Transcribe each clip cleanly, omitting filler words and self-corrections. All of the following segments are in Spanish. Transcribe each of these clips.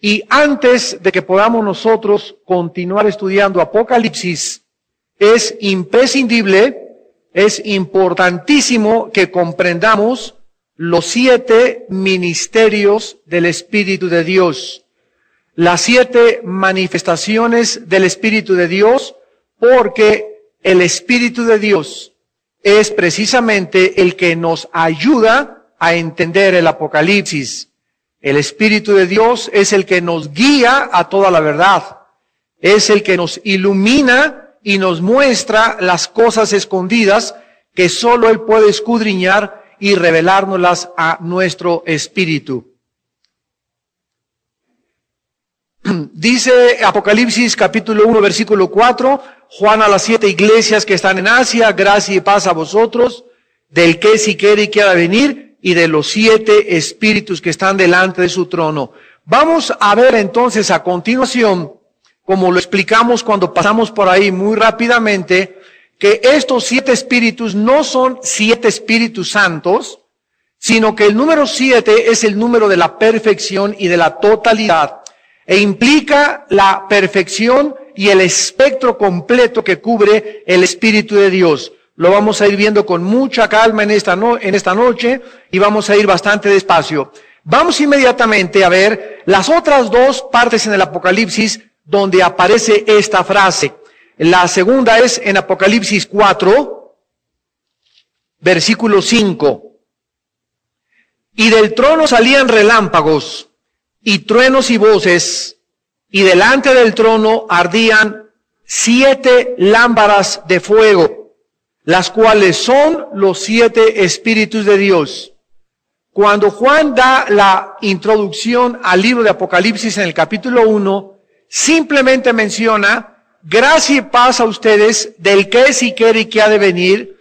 Y antes de que podamos nosotros continuar estudiando Apocalipsis, es imprescindible, es importantísimo que comprendamos los 7 ministerios del Espíritu de Dios, las 7 manifestaciones del Espíritu de Dios, porque el Espíritu de Dios es precisamente el que nos ayuda a entender el Apocalipsis. El Espíritu de Dios es el que nos guía a toda la verdad. Es el que nos ilumina y nos muestra las cosas escondidas que solo Él puede escudriñar y revelárnoslas a nuestro espíritu. Dice Apocalipsis capítulo 1 versículo 4, Juan a las 7 iglesias que están en Asia, gracia y paz a vosotros, del que si quiere y quiera venir, y de los 7 espíritus que están delante de su trono. Vamos a ver entonces a continuación, como lo explicamos cuando pasamos por ahí muy rápidamente, que estos 7 espíritus no son 7 espíritus santos, sino que el número 7 es el número de la perfección y de la totalidad, e implica la perfección y el espectro completo que cubre el Espíritu de Dios. Lo vamos a ir viendo con mucha calma en esta noche y vamos a ir bastante despacio. Vamos inmediatamente a ver las otras 2 partes en el Apocalipsis donde aparece esta frase. La segunda es en Apocalipsis 4, versículo 5. Y del trono salían relámpagos y truenos y voces, y delante del trono ardían 7 lámparas de fuego, las cuales son los 7 espíritus de Dios. Cuando Juan da la introducción al libro de Apocalipsis en el capítulo 1, simplemente menciona, gracia y paz a ustedes, del que es y quiere y que ha de venir,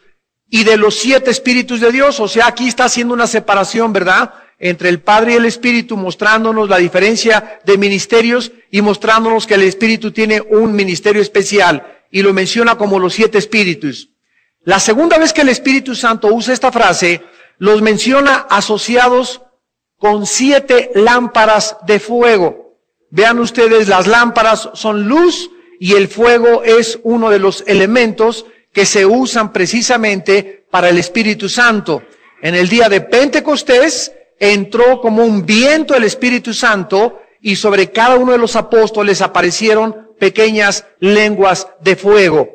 y de los 7 espíritus de Dios. O sea, aquí está haciendo una separación, ¿verdad?, entre el Padre y el Espíritu, mostrándonos la diferencia de ministerios y mostrándonos que el Espíritu tiene un ministerio especial, y lo menciona como los 7 espíritus. La segunda vez que el Espíritu Santo usa esta frase, los menciona asociados con 7 lámparas de fuego. Vean ustedes, las lámparas son luz y el fuego es uno de los elementos que se usan precisamente para el Espíritu Santo. En el día de Pentecostés entró como un viento el Espíritu Santo y sobre cada uno de los apóstoles aparecieron pequeñas lenguas de fuego.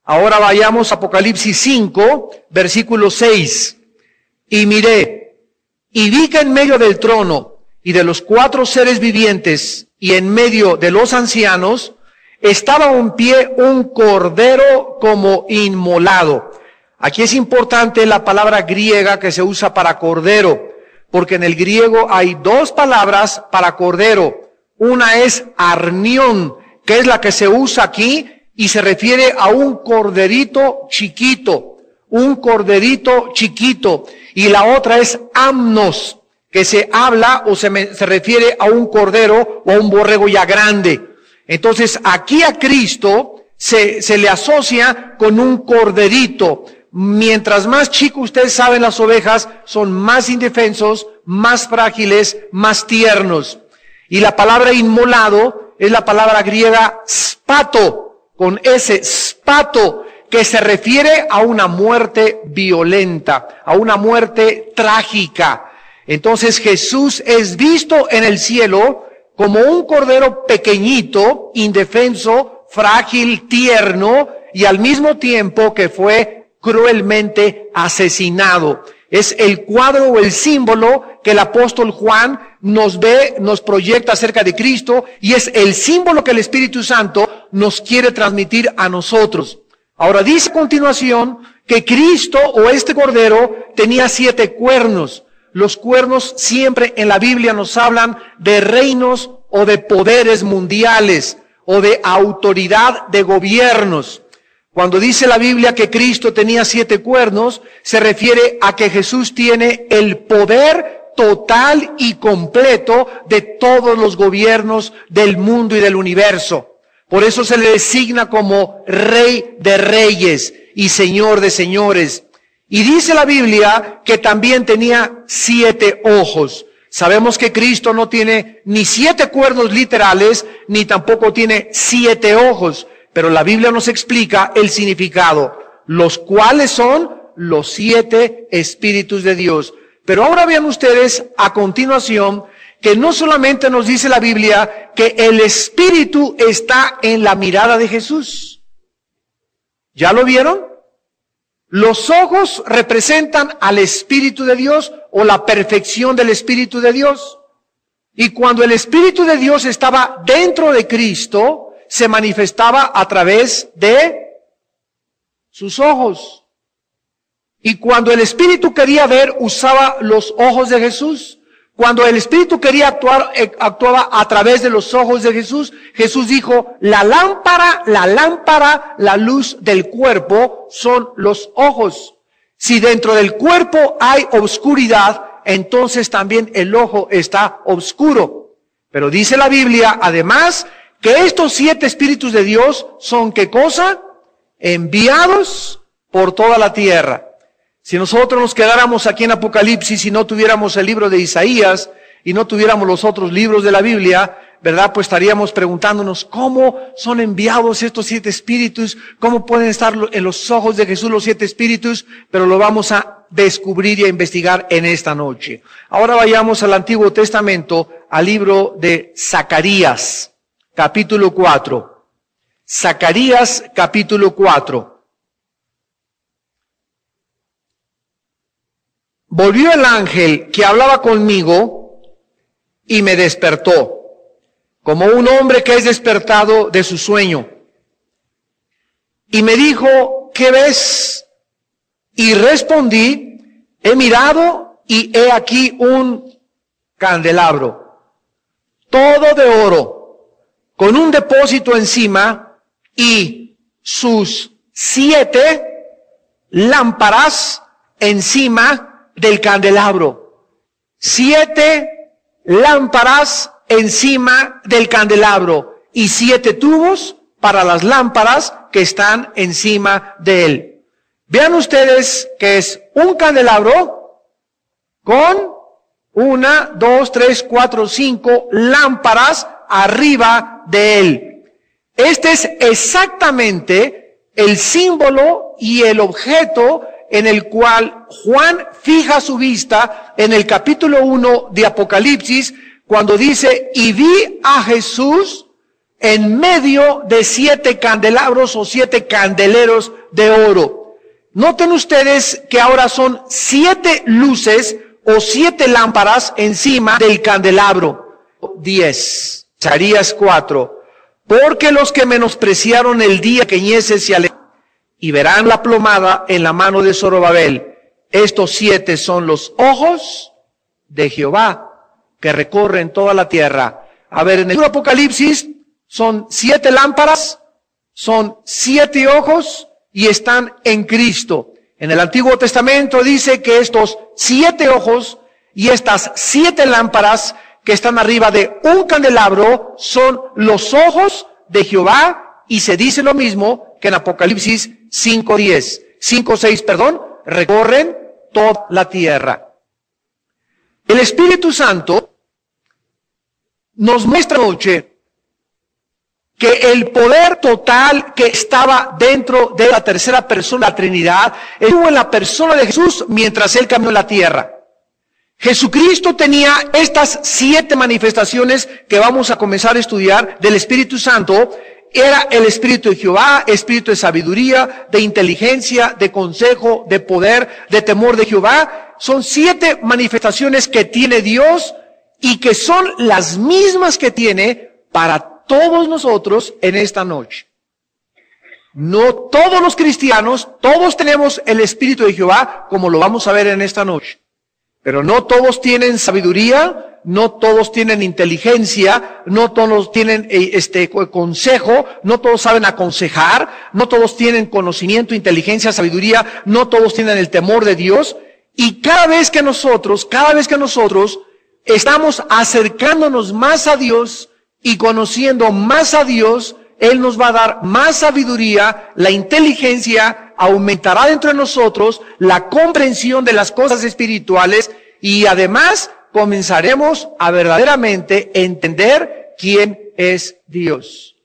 Ahora vayamos a Apocalipsis 5, versículo 6. Y miré, y vi que en medio del trono y de los 4 seres vivientes y en medio de los ancianos estaba en pie un cordero como inmolado. Aquí es importante la palabra griega que se usa para cordero, porque en el griego hay 2 palabras para cordero. Una es arnión, que es la que se usa aquí, y se refiere a un corderito chiquito, y la otra es amnos, que se habla o se refiere a un cordero o a un borrego ya grande. Entonces aquí a Cristo se le asocia con un corderito. Mientras más chico, ustedes saben, las ovejas son más indefensos, más frágiles, más tiernos. Y la palabra inmolado es la palabra griega spato, con ese spato, que se refiere a una muerte violenta, a una muerte trágica. Entonces Jesús es visto en el cielo como un cordero pequeñito, indefenso, frágil, tierno, y al mismo tiempo que fue cruelmente asesinado. Es el cuadro o el símbolo que el apóstol Juan nos proyecta acerca de Cristo, y es el símbolo que el Espíritu Santo nos quiere transmitir a nosotros. Ahora dice a continuación que Cristo o este cordero tenía 7 cuernos. Los cuernos siempre en la Biblia nos hablan de reinos o de poderes mundiales o de autoridad de gobiernos. Cuando dice la Biblia que Cristo tenía 7 cuernos, se refiere a que Jesús tiene el poder total y completo de todos los gobiernos del mundo y del universo. Por eso se le designa como Rey de Reyes y Señor de Señores. Y dice la Biblia que también tenía 7 ojos. Sabemos que Cristo no tiene ni 7 cuernos literales, ni tampoco tiene 7 ojos, pero la Biblia nos explica el significado, los cuales son los 7 espíritus de Dios. Pero ahora vean ustedes a continuación que no solamente nos dice la Biblia que el espíritu está en la mirada de Jesús. ¿Ya lo vieron? Los ojos representan al Espíritu de Dios o la perfección del Espíritu de Dios. Y cuando el Espíritu de Dios estaba dentro de Cristo, se manifestaba a través de sus ojos. Y cuando el Espíritu quería ver, usaba los ojos de Jesús. Cuando el Espíritu quería actuar, actuaba a través de los ojos de Jesús. Jesús dijo, la lámpara, la luz del cuerpo son los ojos. Si dentro del cuerpo hay oscuridad, entonces también el ojo está oscuro. Pero dice la Biblia, además, que estos 7 espíritus de Dios son, ¿qué cosa? Enviados por toda la tierra. Si nosotros nos quedáramos aquí en Apocalipsis y no tuviéramos el libro de Isaías y no tuviéramos los otros libros de la Biblia, ¿verdad? Pues estaríamos preguntándonos cómo son enviados estos 7 espíritus, cómo pueden estar en los ojos de Jesús los 7 espíritus, pero lo vamos a descubrir y a investigar en esta noche. Ahora vayamos al Antiguo Testamento, al libro de Zacarías, capítulo 4. Zacarías, capítulo 4. Volvió el ángel que hablaba conmigo y me despertó, como un hombre que es despertado de su sueño. Y me dijo, ¿qué ves? Y respondí, he mirado y he aquí un candelabro, todo de oro, con un depósito encima y sus 7 lámparas encima del candelabro. 7 lámparas encima del candelabro y 7 tubos para las lámparas que están encima de él. Vean ustedes que es un candelabro con 1, 2, 3, 4, 5 lámparas arriba de él. Este es exactamente el símbolo y el objeto en el cual Juan fija su vista en el capítulo 1 de Apocalipsis, cuando dice, y vi a Jesús en medio de 7 candelabros o 7 candeleros de oro. Noten ustedes que ahora son 7 luces o 7 lámparas encima del candelabro. 10. Zacarías 4. Porque los que menospreciaron el día pequeñeces se alejaron, y verán la plomada en la mano de Zorobabel. Estos 7 son los ojos de Jehová que recorren toda la tierra. A ver, en el libro de Apocalipsis son 7 lámparas, son 7 ojos y están en Cristo. En el Antiguo Testamento dice que estos 7 ojos y estas 7 lámparas que están arriba de un candelabro son los ojos de Jehová, y se dice lo mismo que en Apocalipsis 5:6, recorren toda la tierra. El Espíritu Santo nos muestra noche que el poder total que estaba dentro de la tercera persona de la Trinidad estuvo en la persona de Jesús mientras Él caminó en la tierra. Jesucristo tenía estas 7 manifestaciones que vamos a comenzar a estudiar del Espíritu Santo. Era el Espíritu de Jehová, Espíritu de sabiduría, de inteligencia, de consejo, de poder, de temor de Jehová. Son 7 manifestaciones que tiene Dios y que son las mismas que tiene para todos nosotros en esta noche. No todos los cristianos, todos tenemos el Espíritu de Jehová, como lo vamos a ver en esta noche. Pero no todos tienen sabiduría, no todos tienen inteligencia, no todos tienen consejo, no todos saben aconsejar, no todos tienen conocimiento, inteligencia, sabiduría, no todos tienen el temor de Dios. Y cada vez que nosotros estamos acercándonos más a Dios y conociendo más a Dios, Él nos va a dar más sabiduría, la inteligencia aumentará dentro de nosotros, la comprensión de las cosas espirituales, y además comenzaremos a verdaderamente entender quién es Dios.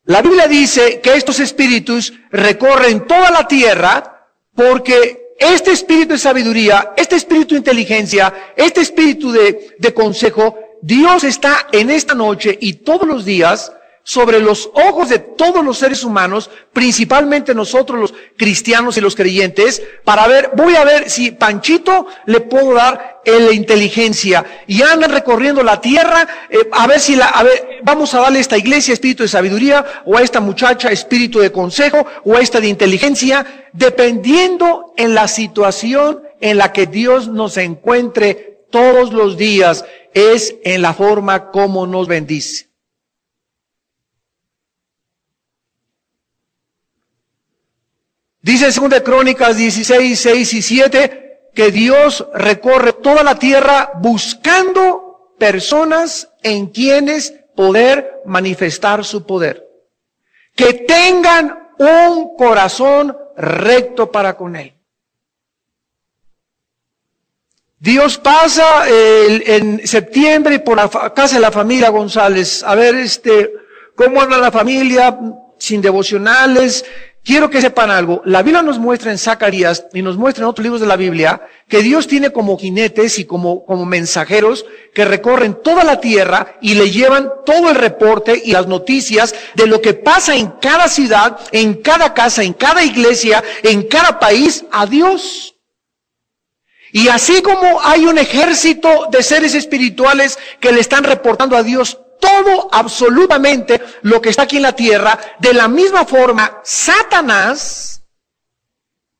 La Biblia dice que estos espíritus recorren toda la tierra porque este espíritu de sabiduría, este espíritu de inteligencia, este espíritu de consejo, Dios está en esta noche y todos los días sobre los ojos de todos los seres humanos, principalmente nosotros los cristianos y los creyentes, para ver, voy a ver si Panchito le puedo dar la inteligencia, y andan recorriendo la tierra, vamos a darle a esta iglesia espíritu de sabiduría, o a esta muchacha espíritu de consejo, o a esta de inteligencia, dependiendo en la situación en la que Dios nos encuentre todos los días, es en la forma como nos bendice. Dice en 2 Crónicas 16, 6 y 7 que Dios recorre toda la tierra buscando personas en quienes poder manifestar su poder. Que tengan un corazón recto para con Él. Dios pasa en septiembre por la casa de la familia González. A ver, cómo anda la familia sin devocionales. Quiero que sepan algo. La Biblia nos muestra en Zacarías y nos muestra en otros libros de la Biblia que Dios tiene como jinetes y como mensajeros que recorren toda la tierra y le llevan todo el reporte y las noticias de lo que pasa en cada ciudad, en cada casa, en cada iglesia, en cada país a Dios. Y así como hay un ejército de seres espirituales que le están reportando a Dios todo, absolutamente, lo que está aquí en la tierra, de la misma forma, Satanás,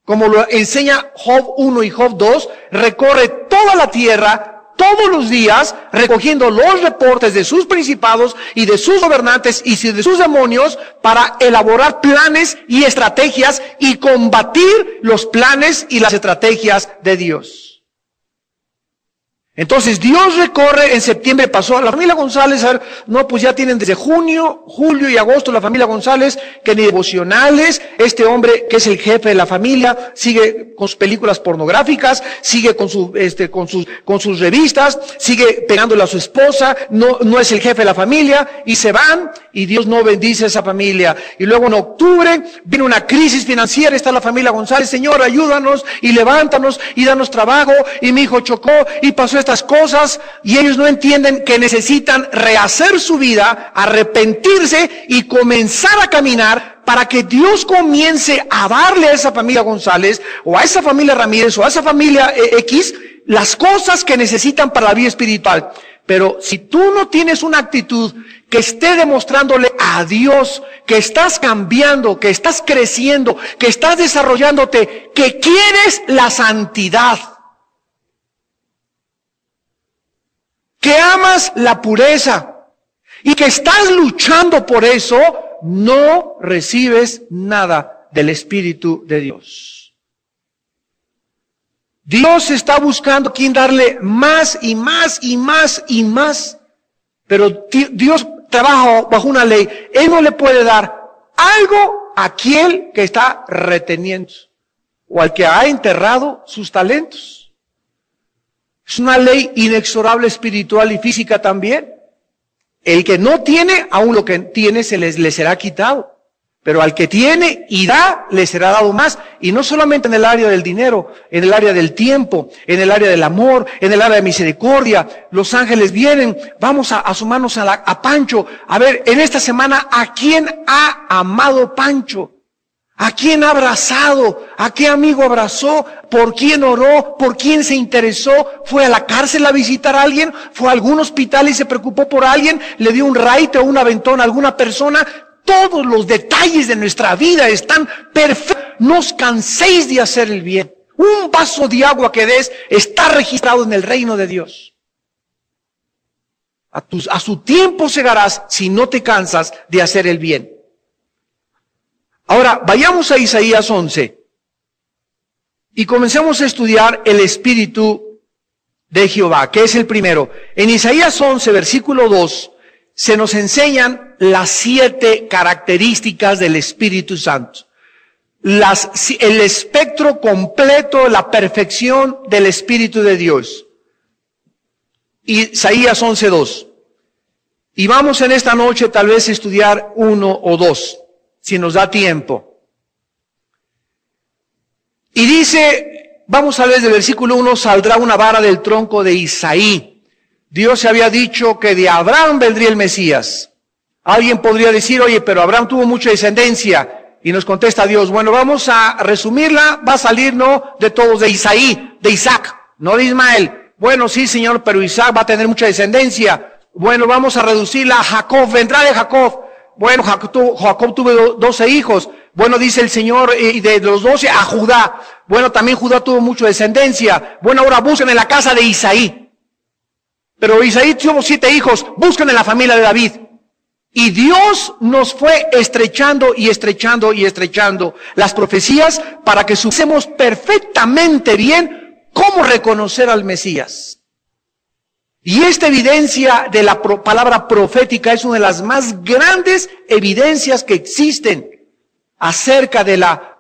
como lo enseña Job 1 y Job 2, recorre toda la tierra, todos los días, recogiendo los reportes de sus principados y de sus gobernantes y de sus demonios para elaborar planes y estrategias y combatir los planes y las estrategias de Dios. Entonces Dios recorre, en septiembre pasó a la familia González, pues ya tienen desde junio, julio y agosto la familia González, que ni devocionales, este hombre que es el jefe de la familia, sigue con sus películas pornográficas, sigue con sus revistas, sigue pegándole a su esposa, no es el jefe de la familia, y se van, y Dios no bendice a esa familia. Y luego en octubre viene una crisis financiera, está la familia González, Señor, ayúdanos, y levántanos, y danos trabajo, y mi hijo chocó, y pasó estas cosas, y ellos no entienden que necesitan rehacer su vida, arrepentirse y comenzar a caminar para que Dios comience a darle a esa familia González o a esa familia Ramírez o a esa familia X las cosas que necesitan para la vida espiritual. Pero si tú no tienes una actitud que esté demostrándole a Dios que estás cambiando, que estás creciendo, que estás desarrollándote, que quieres la santidad, que amas la pureza y que estás luchando por eso, no recibes nada del Espíritu de Dios. Dios está buscando a quien darle más y más y más y más, pero Dios trabaja bajo una ley. Él no le puede dar algo a aquel que está reteniendo o al que ha enterrado sus talentos. Es una ley inexorable espiritual y física también. El que no tiene, aún lo que tiene le será quitado. Pero al que tiene y da, le será dado más. Y no solamente en el área del dinero, en el área del tiempo, en el área del amor, en el área de misericordia. Los ángeles vienen, vamos a sumarnos a Pancho. A ver, en esta semana, ¿a quién ha amado Pancho? ¿A quién ha abrazado? ¿A qué amigo abrazó? ¿Por quién oró? ¿Por quién se interesó? ¿Fue a la cárcel a visitar a alguien? ¿Fue a algún hospital y se preocupó por alguien? ¿Le dio un raite o un aventón a alguna persona? Todos los detalles de nuestra vida están perfectos. No os canséis de hacer el bien. Un vaso de agua que des está registrado en el reino de Dios. A su tiempo segarás si no te cansas de hacer el bien. Ahora, vayamos a Isaías 11 y comencemos a estudiar el Espíritu de Jehová, que es el primero. En Isaías 11, versículo 2, se nos enseñan las 7 características del Espíritu Santo. El espectro completo, la perfección del Espíritu de Dios. Isaías 11:2. Y vamos en esta noche tal vez a estudiar uno o dos, si nos da tiempo. Y dice, vamos a ver del versículo 1, saldrá una vara del tronco de Isaí. Dios se había dicho que de Abraham vendría el Mesías. Alguien podría decir, oye, pero Abraham tuvo mucha descendencia. Y nos contesta Dios, bueno, vamos a resumirla, va a salir, no de todos, de Isaí, de Isaac, no de Ismael. Bueno, sí, Señor, pero Isaac va a tener mucha descendencia. Bueno, vamos a reducirla a Jacob, vendrá de Jacob. Bueno, Jacob tuvo 12 hijos. Bueno, dice el Señor, y de los 12 a Judá. Bueno, también Judá tuvo mucha descendencia. Bueno, ahora busquen en la casa de Isaí. Pero Isaí tuvo 7 hijos, busquen en la familia de David. Y Dios nos fue estrechando y estrechando y estrechando las profecías para que supiésemos perfectamente bien cómo reconocer al Mesías. Y esta evidencia de la palabra profética es una de las más grandes evidencias que existen acerca de la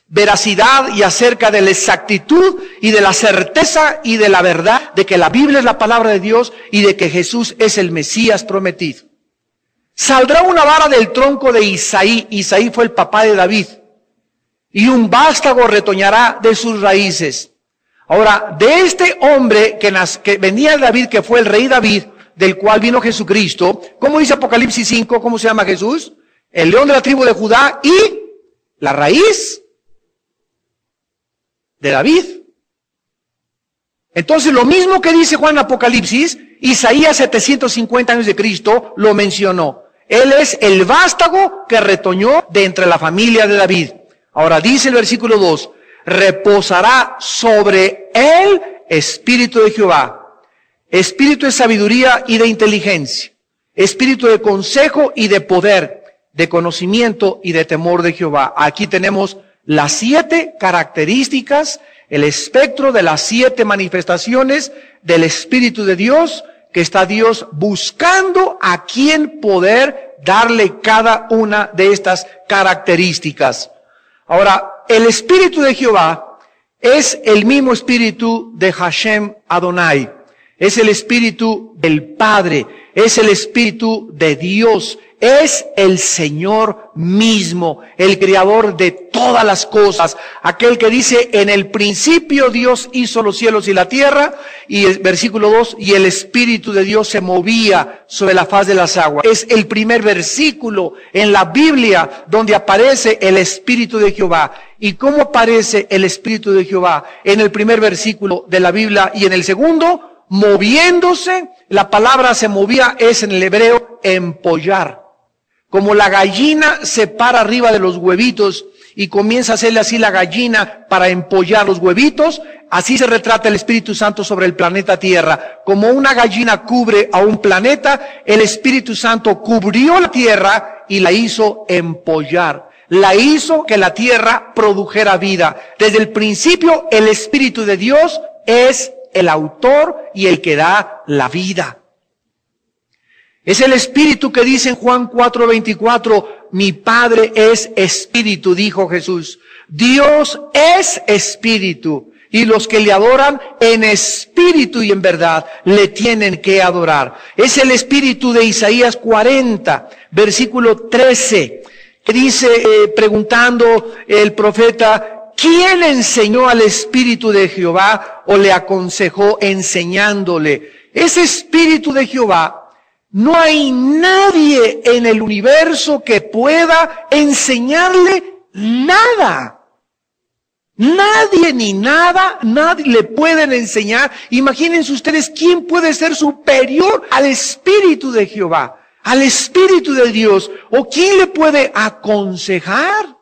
veracidad y acerca de la exactitud y de la certeza y de la verdad de que la Biblia es la palabra de Dios y de que Jesús es el Mesías prometido. Saldrá una vara del tronco de Isaí. Isaí fue el papá de David. Y un vástago retoñará de sus raíces. Ahora, de este hombre que venía de David, que fue el rey David, del cual vino Jesucristo, ¿cómo dice Apocalipsis 5? ¿Cómo se llama Jesús? El león de la tribu de Judá y la raíz de David. Entonces, lo mismo que dice Juan en Apocalipsis, Isaías 750 años de Cristo lo mencionó. Él es el vástago que retoñó de entre la familia de David. Ahora dice el versículo 2, reposará sobre él espíritu de Jehová, espíritu de sabiduría y de inteligencia, espíritu de consejo y de poder, de conocimiento y de temor de Jehová. Aquí tenemos las 7 características, el espectro de las 7 manifestaciones del Espíritu de Dios, que está Dios buscando a quien poder darle cada una de estas características. Ahora, el Espíritu de Jehová es el mismo Espíritu de Hashem Adonai. Es el Espíritu del Padre. Es el Espíritu de Dios. Es el Señor mismo, el Creador de todas las cosas. Aquel que dice, en el principio Dios hizo los cielos y la tierra. Y el versículo 2, y el Espíritu de Dios se movía sobre la faz de las aguas. Es el primer versículo en la Biblia donde aparece el Espíritu de Jehová. ¿Y cómo aparece el Espíritu de Jehová? En el primer versículo de la Biblia y en el segundo, moviéndose. La palabra se movía es en el hebreo empollar. Como la gallina se para arriba de los huevitos y comienza a hacerle así la gallina para empollar los huevitos, así se retrata el Espíritu Santo sobre el planeta Tierra. Como una gallina cubre a un planeta, el Espíritu Santo cubrió la Tierra y la hizo empollar. La hizo que la Tierra produjera vida. Desde el principio, el Espíritu de Dios es el autor y el que da la vida. Es el Espíritu que dice en Juan 4:24, mi Padre es Espíritu, dijo Jesús. Dios es Espíritu y los que le adoran en espíritu y en verdad le tienen que adorar. Es el Espíritu de Isaías 40, versículo 13, que dice, preguntando el profeta, ¿quién enseñó al Espíritu de Jehová o le aconsejó enseñándole? Ese Espíritu de Jehová, no hay nadie en el universo que pueda enseñarle nada. Nadie ni nada, nadie le pueden enseñar. Imagínense ustedes quién puede ser superior al Espíritu de Jehová, al Espíritu de Dios, o quién le puede aconsejar.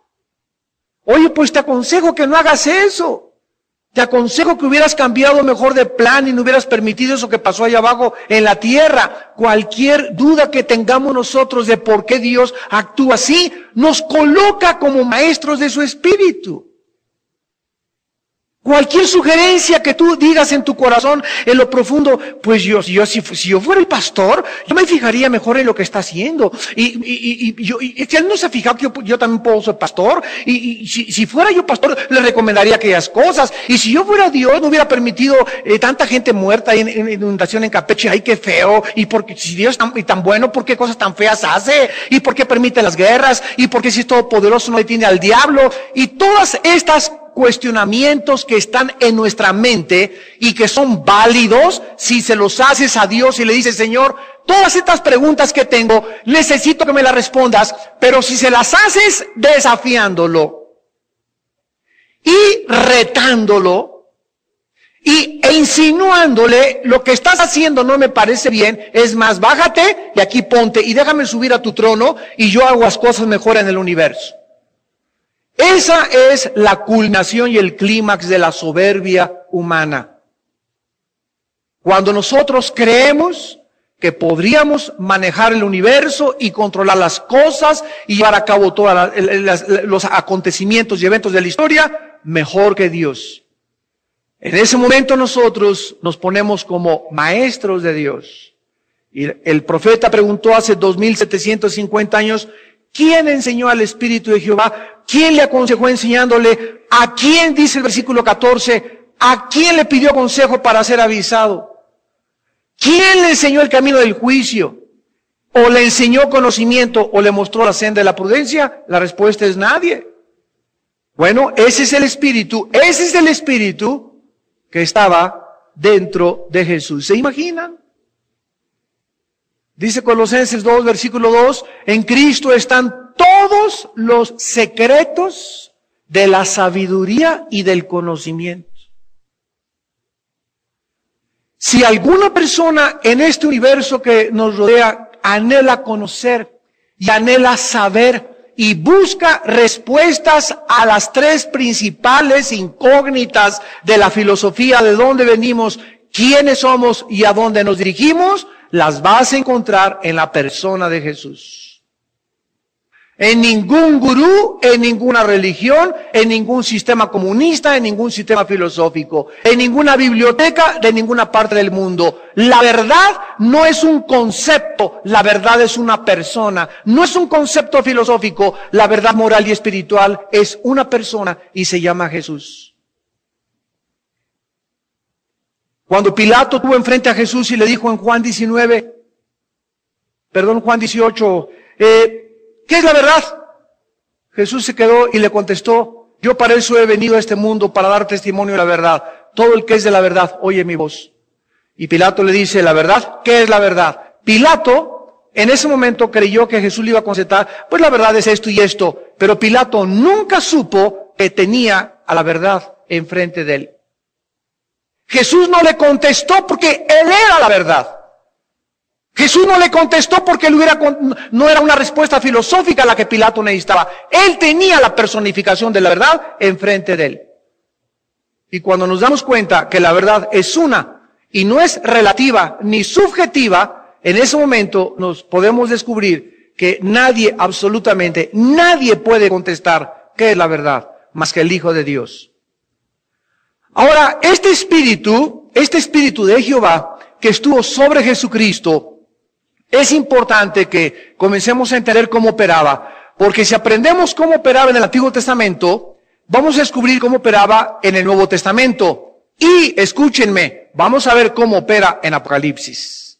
Oye, pues te aconsejo que no hagas eso. Te aconsejo que hubieras cambiado mejor de plan y no hubieras permitido eso que pasó allá abajo en la tierra. Cualquier duda que tengamos nosotros de por qué Dios actúa así, nos coloca como maestros de su Espíritu. Cualquier sugerencia que tú digas en tu corazón, en lo profundo, pues si yo fuera el pastor, yo me fijaría mejor en lo que está haciendo. Y él no se ha fijado que yo también puedo ser pastor. Y si fuera yo pastor, le recomendaría aquellas cosas. Y si yo fuera Dios, no hubiera permitido tanta gente muerta en inundación en Campeche. Ay, qué feo. Y porque si Dios es tan bueno, ¿por qué cosas tan feas hace? ¿Y por qué permite las guerras? ¿Y por qué si es todopoderoso no detiene al diablo? Y todas estas cuestionamientos que están en nuestra mente y que son válidos si se los haces a Dios y le dices, Señor, todas estas preguntas que tengo, necesito que me las respondas, pero si se las haces desafiándolo y retándolo e insinuándole, lo que estás haciendo no me parece bien, es más, bájate y aquí ponte y déjame subir a tu trono y yo hago las cosas mejor en el universo. Esa es la culminación y el clímax de la soberbia humana. Cuando nosotros creemos que podríamos manejar el universo y controlar las cosas y llevar a cabo todos los acontecimientos y eventos de la historia, mejor que Dios. En ese momento nosotros nos ponemos como maestros de Dios. Y el profeta preguntó hace 2750 años, ¿quién enseñó al Espíritu de Jehová? ¿Quién le aconsejó enseñándole? ¿A quién, dice el versículo 14, a quién le pidió consejo para ser avisado? ¿Quién le enseñó el camino del juicio? ¿O le enseñó conocimiento? ¿O le mostró la senda de la prudencia? La respuesta es nadie. Bueno, ese es el Espíritu que estaba dentro de Jesús. ¿Se imaginan? Dice Colosenses 2, versículo 2, en Cristo están todos los secretos de la sabiduría y del conocimiento. Si alguna persona en este universo que nos rodea anhela conocer y anhela saber y busca respuestas a las tres principales incógnitas de la filosofía, de dónde venimos, quiénes somos y a dónde nos dirigimos, las vas a encontrar en la persona de Jesús. En ningún gurú, en ninguna religión, en ningún sistema comunista, en ningún sistema filosófico, en ninguna biblioteca de ninguna parte del mundo. La verdad no es un concepto, la verdad es una persona. No es un concepto filosófico, la verdad moral y espiritual es una persona y se llama Jesús. Cuando Pilato tuvo enfrente a Jesús y le dijo en Juan 18, ¿qué es la verdad? Jesús se quedó y le contestó, yo para eso he venido a este mundo, para dar testimonio de la verdad. Todo el que es de la verdad, oye mi voz. Y Pilato le dice, ¿la verdad? ¿Qué es la verdad? Pilato, en ese momento creyó que Jesús le iba a contestar, pues la verdad es esto y esto. Pero Pilato nunca supo que tenía a la verdad enfrente de él. Jesús no le contestó porque él era la verdad. Jesús no le contestó porque no era una respuesta filosófica la que Pilato necesitaba. Él tenía la personificación de la verdad enfrente de él. Y cuando nos damos cuenta que la verdad es una y no es relativa ni subjetiva, en ese momento nos podemos descubrir que nadie, absolutamente nadie puede contestar qué es la verdad más que el Hijo de Dios. Ahora, este espíritu de Jehová que estuvo sobre Jesucristo, es importante que comencemos a entender cómo operaba, porque si aprendemos cómo operaba en el Antiguo Testamento, vamos a descubrir cómo operaba en el Nuevo Testamento. Y, escúchenme, vamos a ver cómo opera en Apocalipsis.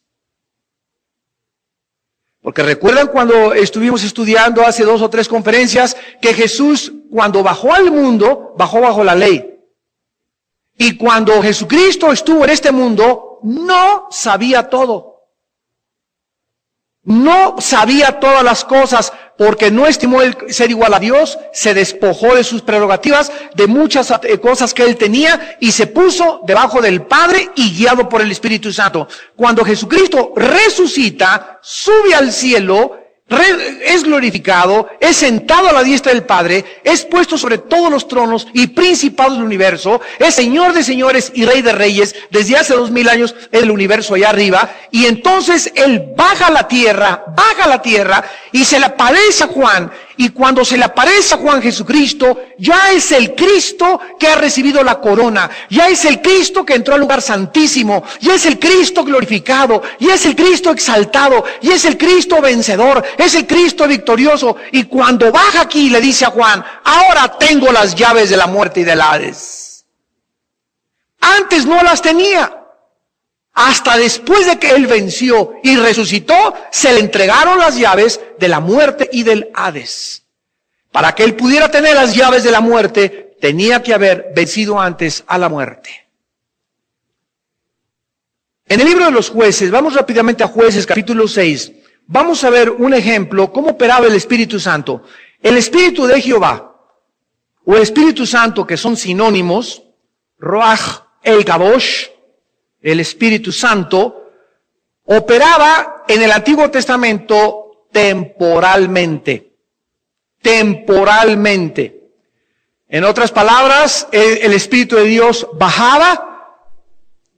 Porque recuerdan cuando estuvimos estudiando hace 2 o 3 conferencias, que Jesús, cuando bajó al mundo, bajó bajo la ley. Y cuando Jesucristo estuvo en este mundo, no sabía todo. No sabía todas las cosas porque no estimó el ser igual a Dios, se despojó de sus prerrogativas, de muchas cosas que él tenía y se puso debajo del Padre y guiado por el Espíritu Santo. Cuando Jesucristo resucita, sube al cielo, es glorificado, es sentado a la diestra del Padre, es puesto sobre todos los tronos y principados del universo, es Señor de señores y Rey de reyes desde hace 2000 años en el universo allá arriba, y entonces Él baja a la tierra y se le aparece a Juan. Y cuando se le aparece a Juan Jesucristo, ya es el Cristo que ha recibido la corona, ya es el Cristo que entró al lugar santísimo, ya es el Cristo glorificado, ya es el Cristo exaltado, ya es el Cristo vencedor, es el Cristo victorioso. Y cuando baja aquí le dice a Juan, ahora tengo las llaves de la muerte y del Hades. Antes no las tenía. Hasta después de que él venció y resucitó, se le entregaron las llaves de la muerte y del Hades. Para que él pudiera tener las llaves de la muerte, tenía que haber vencido antes a la muerte. En el libro de los Jueces, vamos rápidamente a Jueces capítulo 6, vamos a ver un ejemplo, cómo operaba el Espíritu Santo. El Espíritu de Jehová, o el Espíritu Santo, que son sinónimos, Ruach el Kadosh, el Espíritu Santo, operaba en el Antiguo Testamento temporalmente. Temporalmente. En otras palabras, el Espíritu de Dios bajaba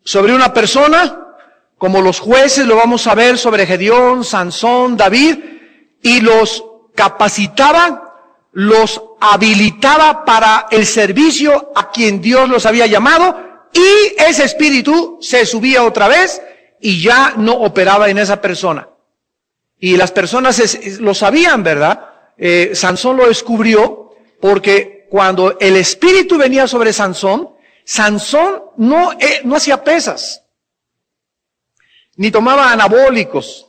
sobre una persona, como los jueces lo vamos a ver sobre Gedeón, Sansón, David, y los capacitaba, los habilitaba para el servicio a quien Dios los había llamado. Y ese espíritu se subía otra vez y ya no operaba en esa persona. Y las personas lo sabían, ¿verdad? Sansón lo descubrió porque cuando el espíritu venía sobre Sansón, Sansón no hacía pesas, ni tomaba anabólicos,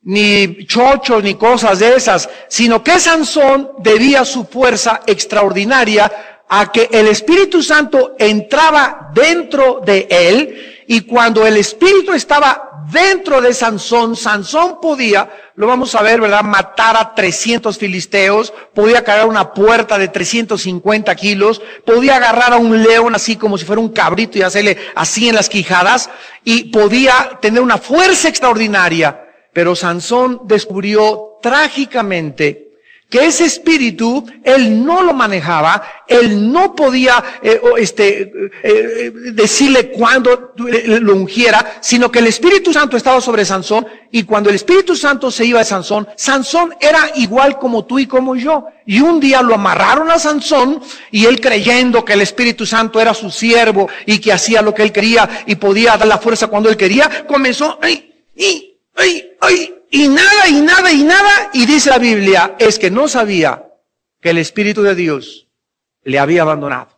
ni chochos, ni cosas de esas, sino que Sansón debía su fuerza extraordinaria a que el Espíritu Santo entraba dentro de él, y cuando el Espíritu estaba dentro de Sansón, Sansón podía, lo vamos a ver, ¿verdad?, matar a 300 filisteos, podía cargar una puerta de 350 kilos, podía agarrar a un león así como si fuera un cabrito y hacerle así en las quijadas, y podía tener una fuerza extraordinaria. Pero Sansón descubrió trágicamente que ese espíritu, él no lo manejaba, él no podía decirle cuándo lo ungiera, sino que el Espíritu Santo estaba sobre Sansón, y cuando el Espíritu Santo se iba de Sansón, Sansón era igual como tú y como yo. Y un día lo amarraron a Sansón, y él, creyendo que el Espíritu Santo era su siervo, y que hacía lo que él quería, y podía dar la fuerza cuando él quería, comenzó, y nada, y dice la Biblia, es que no sabía que el Espíritu de Dios le había abandonado.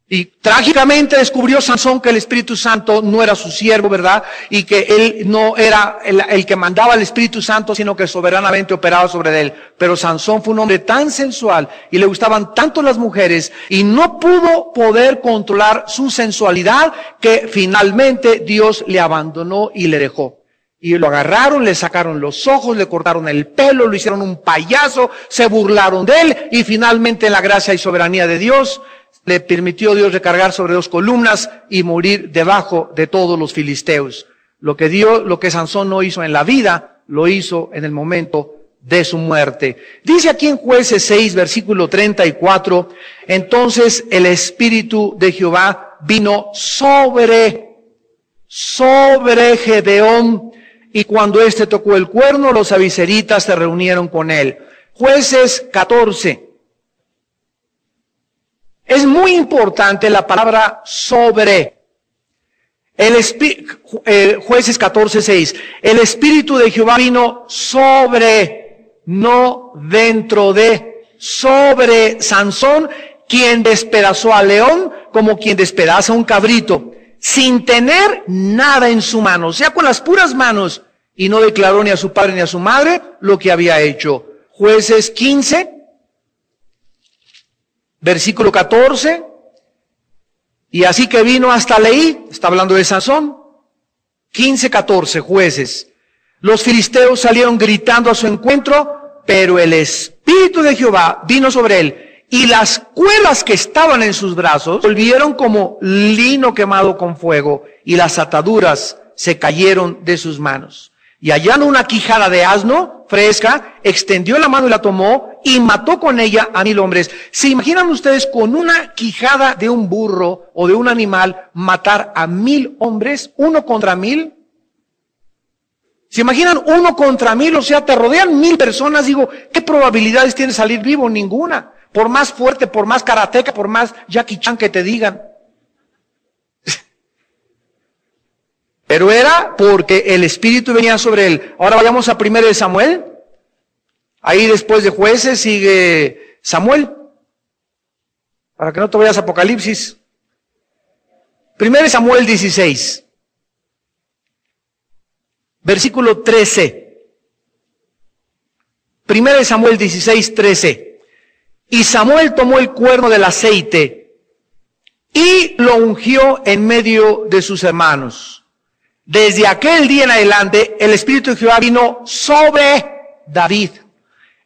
Y trágicamente descubrió Sansón que el Espíritu Santo no era su siervo, ¿verdad? Y que él no era el que mandaba al Espíritu Santo, sino que soberanamente operaba sobre él. Pero Sansón fue un hombre tan sensual y le gustaban tanto las mujeres, y no pudo poder controlar su sensualidad, que finalmente Dios le abandonó y le dejó. Y lo agarraron, le sacaron los ojos, le cortaron el pelo, lo hicieron un payaso, se burlaron de él, y finalmente, en la gracia y soberanía de Dios, le permitió Dios recargar sobre 2 columnas y morir debajo de todos los filisteos. Lo que Sansón no hizo en la vida, lo hizo en el momento de su muerte. Dice aquí en Jueces 6, versículo 34, entonces el Espíritu de Jehová vino sobre Gedeón, y cuando éste tocó el cuerno, los abiezritas se reunieron con él. Jueces 14. Es muy importante la palabra sobre. Jueces 14:6. El Espíritu de Jehová vino sobre, no dentro de, sobre Sansón, quien despedazó al león como quien despedaza un cabrito, sin tener nada en su mano, o sea, con las puras manos, y no declaró ni a su padre ni a su madre lo que había hecho. Jueces 15, versículo 14, y así que vino hasta Leí, está hablando de Sansón, 15:14, Jueces. Los filisteos salieron gritando a su encuentro, pero el Espíritu de Jehová vino sobre él, y las cuerdas que estaban en sus brazos volvieron como lino quemado con fuego, y las ataduras se cayeron de sus manos. Y hallando una quijada de asno fresca, extendió la mano y la tomó, y mató con ella a 1000 hombres. ¿Se imaginan ustedes con una quijada de un burro o de un animal matar a 1000 hombres, 1 contra 1000? ¿Se imaginan 1 contra 1000? O sea, te rodean 1000 personas. Digo, ¿qué probabilidades tiene salir vivo? Ninguna. Por más fuerte, por más karateca, por más Jackie Chan que te digan. Pero era porque el Espíritu venía sobre él. Ahora vayamos a 1 Samuel. Ahí después de Jueces sigue Samuel. Para que no te vayas a Apocalipsis. 1 Samuel 16. Versículo 13. 1 Samuel 16, 13. Y Samuel tomó el cuerno del aceite y lo ungió en medio de sus hermanos. Desde aquel día en adelante, el Espíritu de Jehová vino sobre David.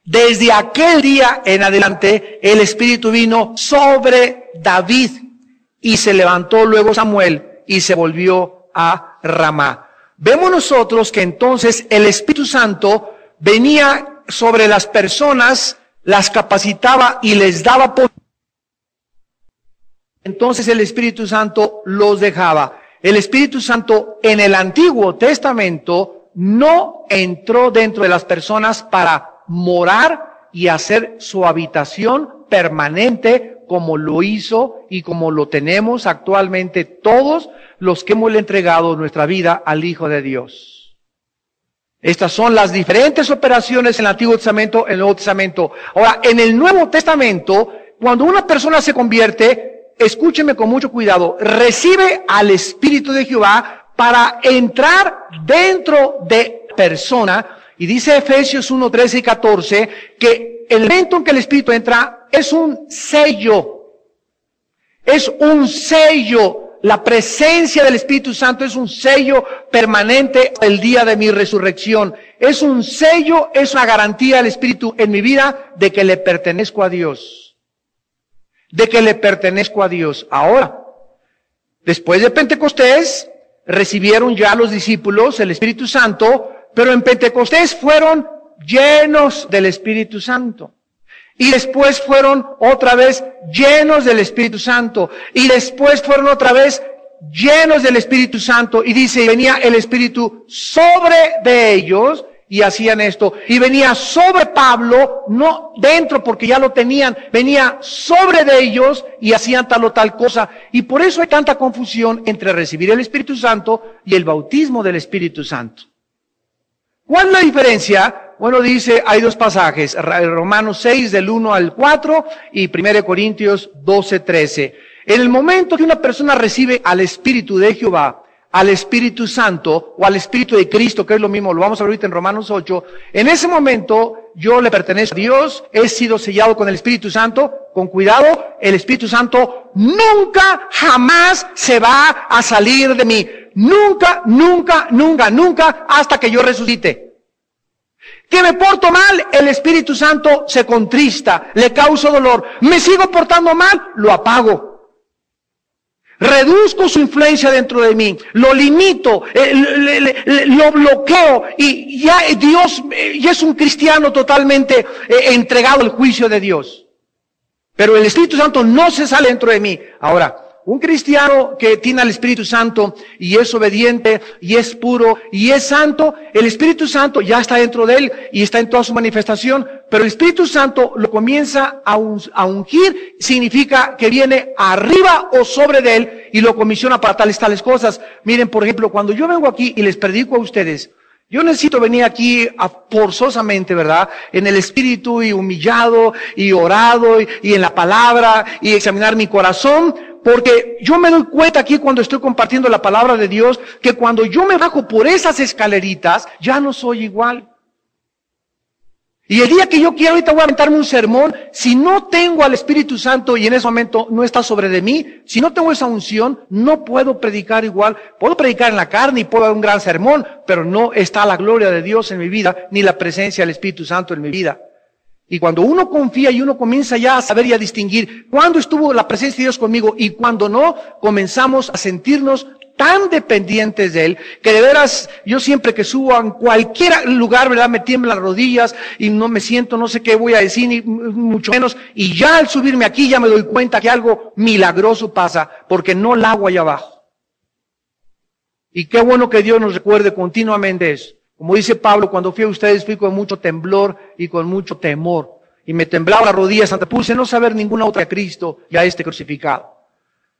Desde aquel día en adelante, el Espíritu vino sobre David. Y se levantó luego Samuel y se volvió a Ramá. Vemos nosotros que entonces el Espíritu Santo venía sobre las personas, las capacitaba y les daba poder. Entonces el Espíritu Santo los dejaba. El Espíritu Santo en el Antiguo Testamento no entró dentro de las personas para morar y hacer su habitación permanente como lo hizo y como lo tenemos actualmente todos los que hemos entregado nuestra vida al Hijo de Dios. Estas son las diferentes operaciones en el Antiguo Testamento, en el Nuevo Testamento. Ahora, en el Nuevo Testamento, cuando una persona se convierte, escúcheme con mucho cuidado, recibe al Espíritu de Jehová para entrar dentro de persona. Y dice Efesios 1, 13 y 14, que el momento en que el Espíritu entra es un sello. Es un sello. La presencia del Espíritu Santo es un sello permanente el día de mi resurrección. Es un sello, es una garantía del Espíritu en mi vida de que le pertenezco a Dios. De que le pertenezco a Dios. Ahora, después de Pentecostés, recibieron ya los discípulos el Espíritu Santo, pero en Pentecostés fueron llenos del Espíritu Santo. Y después fueron otra vez llenos del Espíritu Santo. Y después fueron otra vez llenos del Espíritu Santo. Y dice, venía el Espíritu sobre de ellos. Y hacían esto. Y venía sobre Pablo, no dentro porque ya lo tenían, venía sobre de ellos y hacían tal o tal cosa. Y por eso hay tanta confusión entre recibir el Espíritu Santo y el bautismo del Espíritu Santo. ¿Cuál es la diferencia? Bueno, dice, hay 2 pasajes, Romanos 6 del 1 al 4 y 1 Corintios 12, 13. En el momento que una persona recibe al Espíritu de Jehová, al Espíritu Santo o al Espíritu de Cristo, que es lo mismo, lo vamos a ver ahorita en Romanos 8, en ese momento yo le pertenezco a Dios, he sido sellado con el Espíritu Santo, con cuidado, el Espíritu Santo nunca, jamás se va a salir de mí, nunca, nunca, nunca, nunca, hasta que yo resucite. Que me porto mal, el Espíritu Santo se contrista, le causo dolor, me sigo portando mal, lo apago. Reduzco su influencia dentro de mí, lo limito, lo bloqueo y ya Dios ya es un cristiano totalmente entregado al juicio de Dios. Pero el Espíritu Santo no se sale dentro de mí. Ahora, un cristiano que tiene al Espíritu Santo y es obediente y es puro y es santo, el Espíritu Santo ya está dentro de él y está en toda su manifestación, pero el Espíritu Santo lo comienza a ungir, significa que viene arriba o sobre de él y lo comisiona para tales cosas. Miren, por ejemplo, cuando yo vengo aquí y les predico a ustedes, yo necesito venir aquí forzosamente, ¿verdad? En el Espíritu y humillado y orado y en la palabra y examinar mi corazón. Porque yo me doy cuenta aquí cuando estoy compartiendo la palabra de Dios, que cuando yo me bajo por esas escaleritas, ya no soy igual. Y el día que yo quiero, ahorita voy a aventarme un sermón, si no tengo al Espíritu Santo y en ese momento no está sobre de mí, si no tengo esa unción, no puedo predicar igual. Puedo predicar en la carne y puedo dar un gran sermón, pero no está la gloria de Dios en mi vida, ni la presencia del Espíritu Santo en mi vida. Y cuando uno confía y uno comienza ya a saber y a distinguir cuándo estuvo la presencia de Dios conmigo y cuándo no, comenzamos a sentirnos tan dependientes de Él, que de veras, yo siempre que subo a cualquier lugar, ¿verdad? Me tiemblan las rodillas y no me siento, no sé qué voy a decir, ni mucho menos. Y ya al subirme aquí ya me doy cuenta que algo milagroso pasa, porque no la hago allá abajo. Y qué bueno que Dios nos recuerde continuamente eso. Como dice Pablo, cuando fui a ustedes fui con mucho temblor y con mucho temor. Y me temblaba las rodillas, antepuse no saber ninguna otra a Cristo y a este crucificado.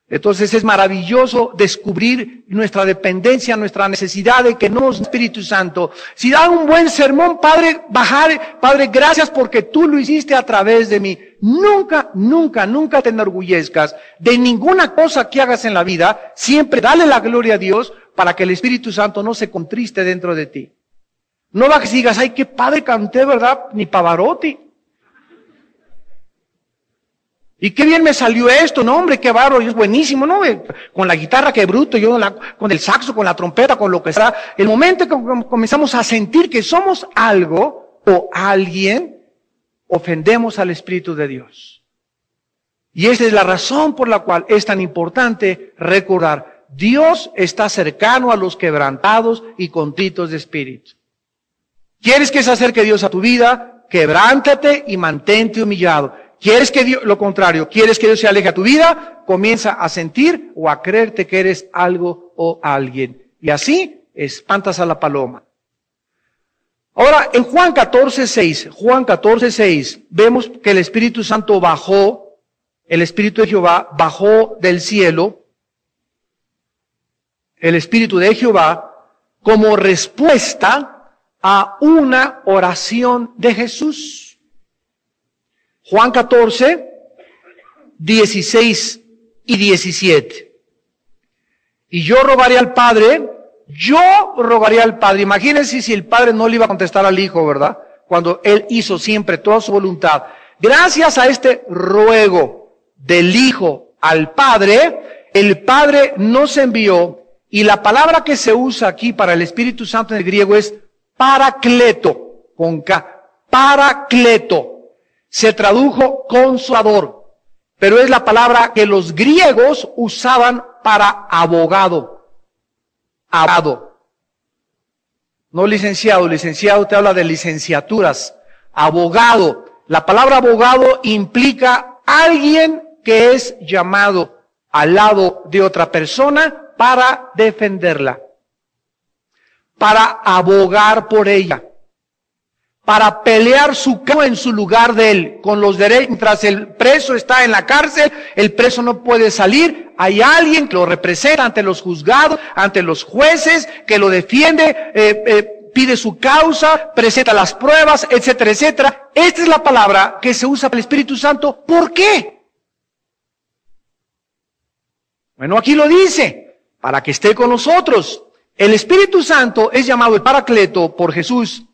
Entonces es maravilloso descubrir nuestra dependencia, nuestra necesidad de que no es Espíritu Santo. Si da un buen sermón, Padre, Padre, gracias porque tú lo hiciste a través de mí. Nunca, nunca, nunca te enorgullezcas de ninguna cosa que hagas en la vida. Siempre dale la gloria a Dios para que el Espíritu Santo no se contriste dentro de ti. No vas y digas, ay, qué padre canté, ¿verdad? Ni Pavarotti. Y qué bien me salió esto, no hombre, qué bárbaro, es buenísimo, ¿no? Con la guitarra, qué bruto, yo con el saxo, con la trompeta, con lo que sea. El momento que comenzamos a sentir que somos algo o alguien, ofendemos al Espíritu de Dios. Y esa es la razón por la cual es tan importante recordar, Dios está cercano a los quebrantados y contritos de espíritu. ¿Quieres que se acerque Dios a tu vida? Quebrántate y mantente humillado. ¿Quieres que Dios, lo contrario, quieres que Dios se aleje a tu vida? Comienza a sentir o a creerte que eres algo o alguien. Y así espantas a la paloma. Ahora, en Juan 14:6, vemos que el Espíritu Santo bajó, el Espíritu de Jehová bajó del cielo, el Espíritu de Jehová, como respuesta a una oración de Jesús. Juan 14:16 y 17. Y yo rogaré al Padre. Imagínense si el Padre no le iba a contestar al Hijo, ¿verdad? Cuando Él hizo siempre toda su voluntad. Gracias a este ruego del Hijo al Padre, el Padre nos envió, y la palabra que se usa aquí para el Espíritu Santo en el griego es parakleto, con K, parakleto. Se tradujo consolador, pero es la palabra que los griegos usaban para abogado. Abogado. No licenciado, licenciado te habla de licenciaturas. Abogado. La palabra abogado implica alguien que es llamado al lado de otra persona para defenderla, para abogar por ella, para pelear su causa en su lugar de él, con los derechos. Mientras el preso está en la cárcel, el preso no puede salir, hay alguien que lo representa ante los juzgados, ante los jueces, que lo defiende, pide su causa, presenta las pruebas, etcétera, etcétera. Esta es la palabra que se usa para el Espíritu Santo. ¿Por qué? Bueno, aquí lo dice, para que esté con nosotros. El Espíritu Santo es llamado el Paracleto por Jesús,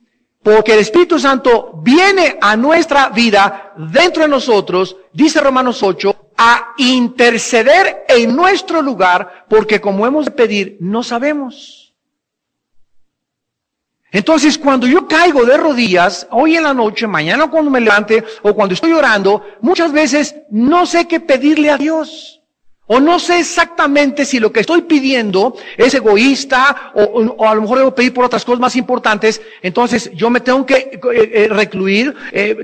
porque el Espíritu Santo viene a nuestra vida, dentro de nosotros, dice Romanos 8, a interceder en nuestro lugar, porque como hemos de pedir, no sabemos. Entonces, cuando yo caigo de rodillas, hoy en la noche, mañana cuando me levante, o cuando estoy orando, muchas veces no sé qué pedirle a Dios. O no sé exactamente si lo que estoy pidiendo es egoísta o a lo mejor debo pedir por otras cosas más importantes. Entonces yo me tengo que recluir,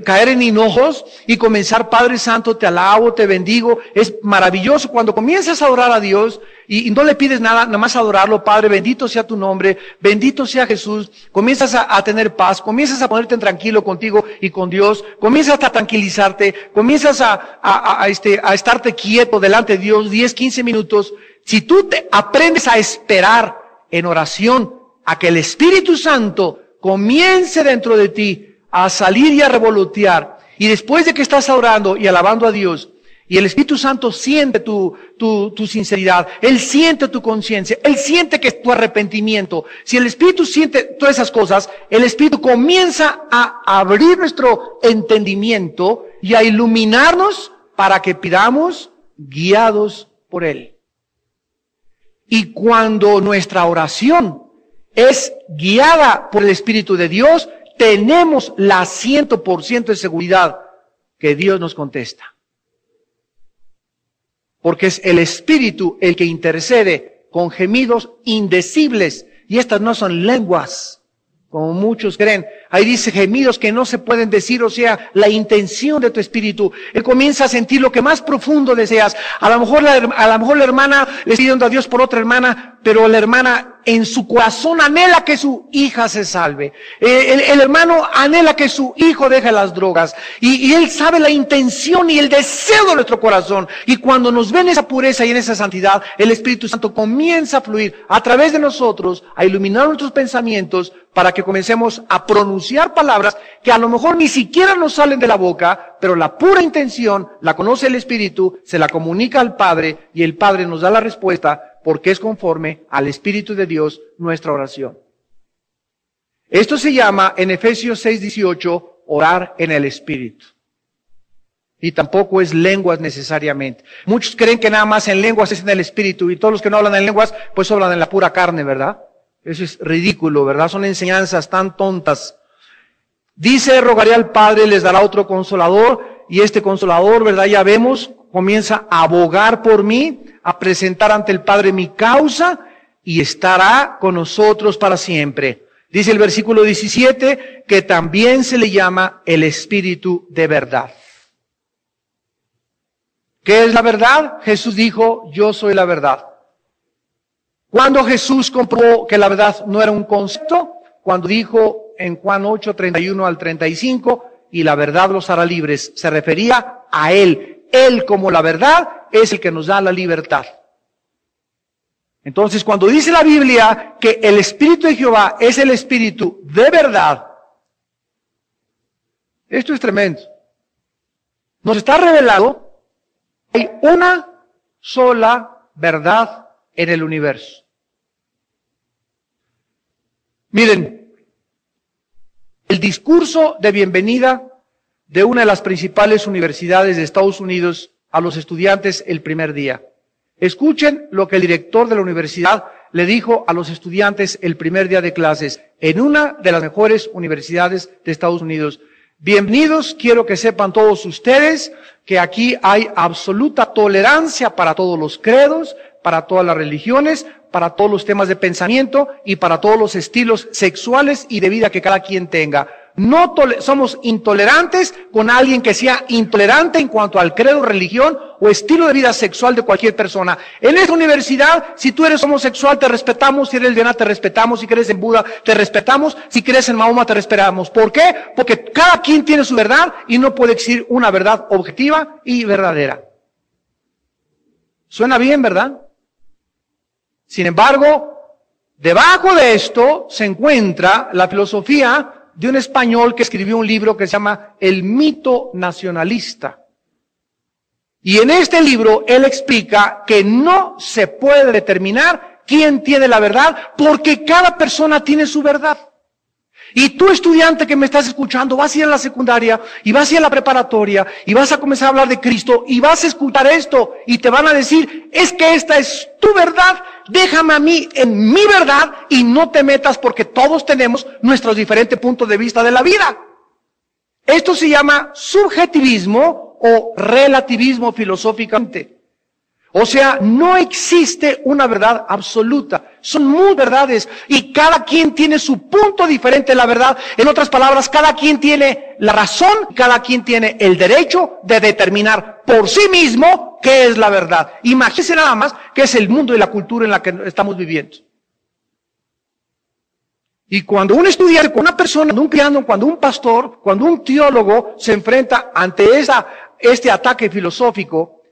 caer en hinojos y comenzar, Padre Santo, te alabo, te bendigo. Es maravilloso cuando comienzas a adorar a Dios y no le pides nada, nada más adorarlo. Padre, bendito sea tu nombre, bendito sea Jesús. Comienzas a tener paz, comienzas a ponerte tranquilo contigo y con Dios, comienzas a tranquilizarte, comienzas a estarte quieto delante de Dios 10, 15 minutos. Si tú te aprendes a esperar en oración a que el Espíritu Santo comience dentro de ti a salir y a revolotear, y después de que estás orando y alabando a Dios, y el Espíritu Santo siente tu sinceridad, Él siente tu conciencia, Él siente que es tu arrepentimiento. Si el Espíritu siente todas esas cosas, el Espíritu comienza a abrir nuestro entendimiento y a iluminarnos para que pidamos guiados por Él. Y cuando nuestra oración es guiada por el Espíritu de Dios, tenemos la 100% de seguridad que Dios nos contesta. Porque es el Espíritu el que intercede con gemidos indecibles. Y estas no son lenguas, como muchos creen. Ahí dice gemidos que no se pueden decir, o sea, la intención de tu espíritu. Él comienza a sentir lo que más profundo deseas. A lo mejor la hermana le está pidiendo a Dios por otra hermana, pero la hermana en su corazón anhela que su hija se salve. El hermano anhela que su hijo deje las drogas. Y él sabe la intención y el deseo de nuestro corazón. Y cuando nos ven en esa pureza y en esa santidad, el Espíritu Santo comienza a fluir a través de nosotros, a iluminar nuestros pensamientos, para que comencemos a pronunciar palabras que a lo mejor ni siquiera nos salen de la boca, pero la pura intención la conoce el Espíritu, se la comunica al Padre y el Padre nos da la respuesta porque es conforme al Espíritu de Dios nuestra oración. Esto se llama en Efesios 6:18 orar en el Espíritu. Y tampoco es lenguas necesariamente. Muchos creen que nada más en lenguas es en el Espíritu y todos los que no hablan en lenguas pues hablan en la pura carne, ¿verdad? Eso es ridículo, ¿verdad? Son enseñanzas tan tontas. Dice, rogaré al Padre, les dará otro consolador, y este consolador, ¿verdad? Ya vemos, comienza a abogar por mí, a presentar ante el Padre mi causa, y estará con nosotros para siempre. Dice el versículo 17, que también se le llama el Espíritu de verdad. ¿Qué es la verdad? Jesús dijo, yo soy la verdad. Cuando Jesús comprobó que la verdad no era un concepto, cuando dijo en Juan 8, 31 al 35, y la verdad los hará libres, se refería a Él. Él como la verdad es el que nos da la libertad. Entonces cuando dice la Biblia que el Espíritu de Jehová es el Espíritu de verdad, esto es tremendo. Nos está revelado que hay una sola verdad en el universo. Miren, el discurso de bienvenida de una de las principales universidades de Estados Unidos a los estudiantes el primer día. Escuchen lo que el director de la universidad le dijo a los estudiantes el primer día de clases en una de las mejores universidades de Estados Unidos. Bienvenidos, quiero que sepan todos ustedes que aquí hay absoluta tolerancia para todos los credos, para todas las religiones, para todos los temas de pensamiento y para todos los estilos sexuales y de vida que cada quien tenga. No somos intolerantes con alguien que sea intolerante en cuanto al credo, religión o estilo de vida sexual de cualquier persona. En esta universidad, si tú eres homosexual, te respetamos. Si eres lesbiana, te respetamos. Si crees en Buda, te respetamos. Si crees en Mahoma, te respetamos. ¿Por qué? Porque cada quien tiene su verdad y no puede existir una verdad objetiva y verdadera. Suena bien, ¿verdad? Sin embargo, debajo de esto se encuentra la filosofía de un español que escribió un libro que se llama El mito nacionalista. Y en este libro él explica que no se puede determinar quién tiene la verdad porque cada persona tiene su verdad. Y tú, estudiante que me estás escuchando, vas a ir a la secundaria y vas a ir a la preparatoria y vas a comenzar a hablar de Cristo y vas a escuchar esto y te van a decir, es que esta es tu verdad, déjame a mí en mi verdad y no te metas porque todos tenemos nuestros diferentes puntos de vista de la vida. Esto se llama subjetivismo o relativismo filosóficamente. O sea, no existe una verdad absoluta. Son muy verdades y cada quien tiene su punto diferente de la verdad. En otras palabras, cada quien tiene la razón, cada quien tiene el derecho de determinar por sí mismo qué es la verdad. Imagínense nada más que es el mundo y la cultura en la que estamos viviendo. Y cuando un estudiante, cuando una persona, cuando un cristiano, cuando un pastor, cuando un teólogo se enfrenta ante este ataque filosófico,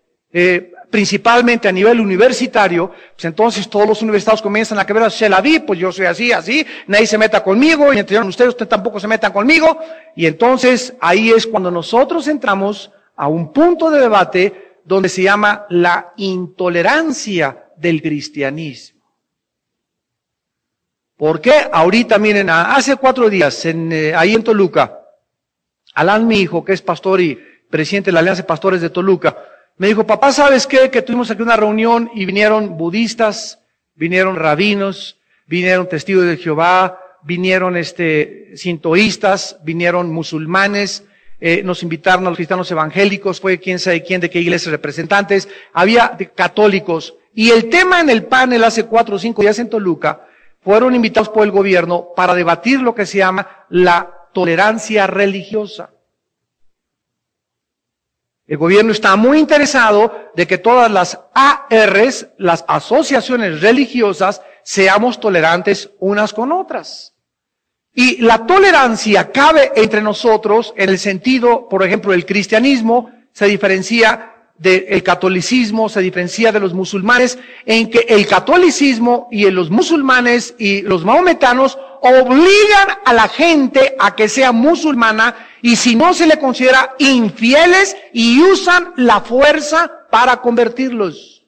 principalmente a nivel universitario, pues entonces todos los universitarios comienzan a quebrar, se la vi, pues yo soy así, nadie se meta conmigo, y entre ustedes tampoco se metan conmigo, y entonces ahí es cuando nosotros entramos a un punto de debate donde se llama la intolerancia del cristianismo. ¿Por qué? Ahorita, miren, hace 4 días, ahí en Toluca, Alan, mi hijo, que es pastor y presidente de la Alianza de Pastores de Toluca, me dijo, papá, ¿sabes qué? Que tuvimos aquí una reunión y vinieron budistas, vinieron rabinos, vinieron testigos de Jehová, vinieron sintoístas, vinieron musulmanes, nos invitaron a los cristianos evangélicos, fue quién sabe quién, de qué iglesias representantes, había católicos. Y el tema en el panel hace 4 o 5 días en Toluca, fueron invitados por el gobierno para debatir lo que se llama la tolerancia religiosa. El gobierno está muy interesado de que todas las ARs, las asociaciones religiosas, seamos tolerantes unas con otras. Y la tolerancia cabe entre nosotros en el sentido, por ejemplo, el cristianismo se diferencia del catolicismo, se diferencia de los musulmanes, en que el catolicismo y los musulmanes y los mahometanos obligan a la gente a que sea musulmana, y si no se le considera infieles y usan la fuerza para convertirlos.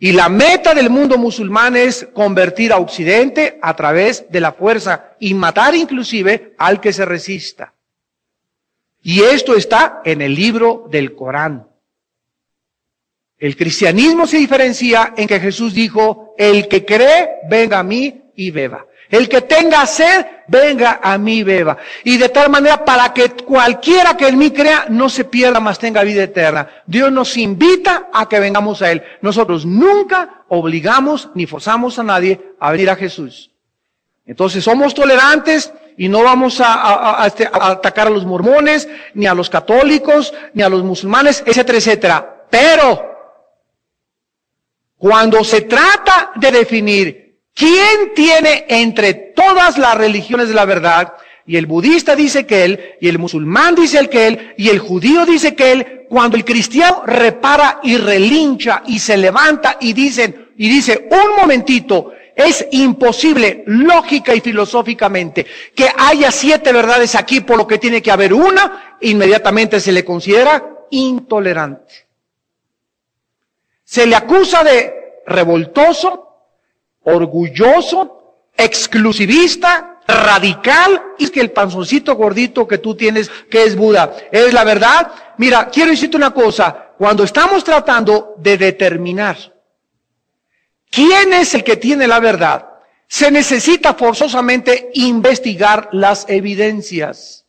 Y la meta del mundo musulmán es convertir a Occidente a través de la fuerza y matar inclusive al que se resista. Y esto está en el libro del Corán. El cristianismo se diferencia en que Jesús dijo, el que cree, venga a mí y beba. El que tenga sed, venga a mí y beba. Y de tal manera para que cualquiera que en mí crea no se pierda, mas tenga vida eterna. Dios nos invita a que vengamos a Él. Nosotros nunca obligamos ni forzamos a nadie a venir a Jesús. Entonces somos tolerantes y no vamos a atacar a los mormones, ni a los católicos, ni a los musulmanes, etcétera, etcétera. Pero cuando se trata de definir quién tiene entre todas las religiones de la verdad, y el budista dice que él, y el musulmán dice que él, y el judío dice que él, cuando el cristiano repara y relincha y se levanta y dice, un momentito, es imposible, lógica y filosóficamente, que haya 7 verdades aquí, por lo que tiene que haber una, inmediatamente se le considera intolerante. Se le acusa de revoltoso, orgulloso, exclusivista, radical, y es que el panzoncito gordito que tú tienes, que es Buda, ¿es la verdad? Mira, quiero decirte una cosa, cuando estamos tratando de determinar quién es el que tiene la verdad, se necesita forzosamente investigar las evidencias.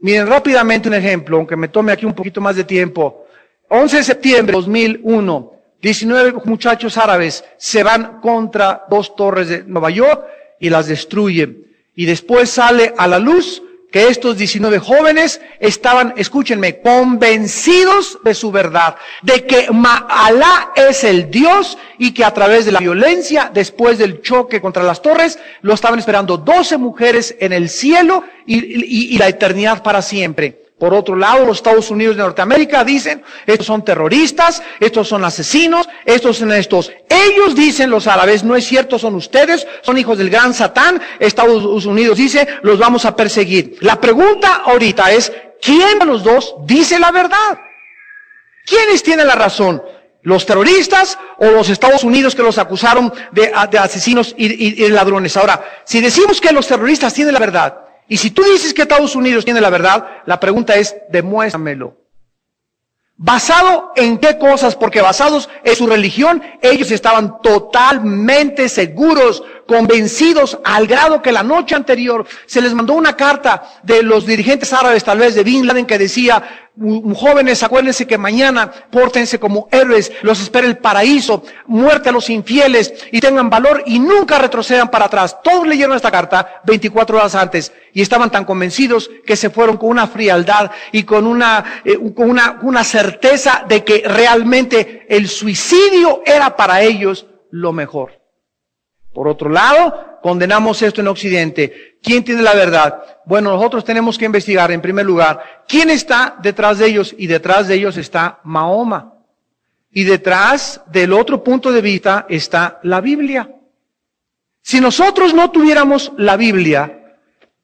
Miren rápidamente un ejemplo, aunque me tome aquí un poquito más de tiempo. 11 de septiembre de 2001, 19 muchachos árabes se van contra 2 torres de Nueva York y las destruyen. Y después sale a la luz que estos 19 jóvenes estaban, escúchenme, convencidos de su verdad, de que Alá es el Dios y que a través de la violencia, después del choque contra las torres, lo estaban esperando 12 mujeres en el cielo y la eternidad para siempre. Por otro lado, los Estados Unidos de Norteamérica dicen, estos son terroristas, estos son asesinos, estos son estos. Ellos dicen, los árabes, no es cierto, son ustedes, son hijos del gran Satán. Estados Unidos dice, los vamos a perseguir. La pregunta ahorita es, ¿quién de los dos dice la verdad? ¿Quiénes tienen la razón? ¿Los terroristas o los Estados Unidos que los acusaron de asesinos y ladrones? Ahora, si decimos que los terroristas tienen la verdad, y si tú dices que Estados Unidos tiene la verdad, la pregunta es, demuéstramelo. ¿Basado en qué cosas? Porque basados en su religión, ellos estaban totalmente seguros, convencidos, al grado que la noche anterior se les mandó una carta de los dirigentes árabes, tal vez de Bin Laden, que decía, jóvenes, acuérdense que mañana pórtense como héroes, los espera el paraíso, muerte a los infieles, y tengan valor y nunca retrocedan para atrás. Todos leyeron esta carta 24 horas antes y estaban tan convencidos que se fueron con una frialdad y con una certeza de que realmente el suicidio era para ellos lo mejor. Por otro lado, condenamos esto en Occidente. ¿Quién tiene la verdad? Bueno, nosotros tenemos que investigar en primer lugar quién está detrás de ellos, y detrás de ellos está Mahoma. Y detrás del otro punto de vista está la Biblia. Si nosotros no tuviéramos la Biblia,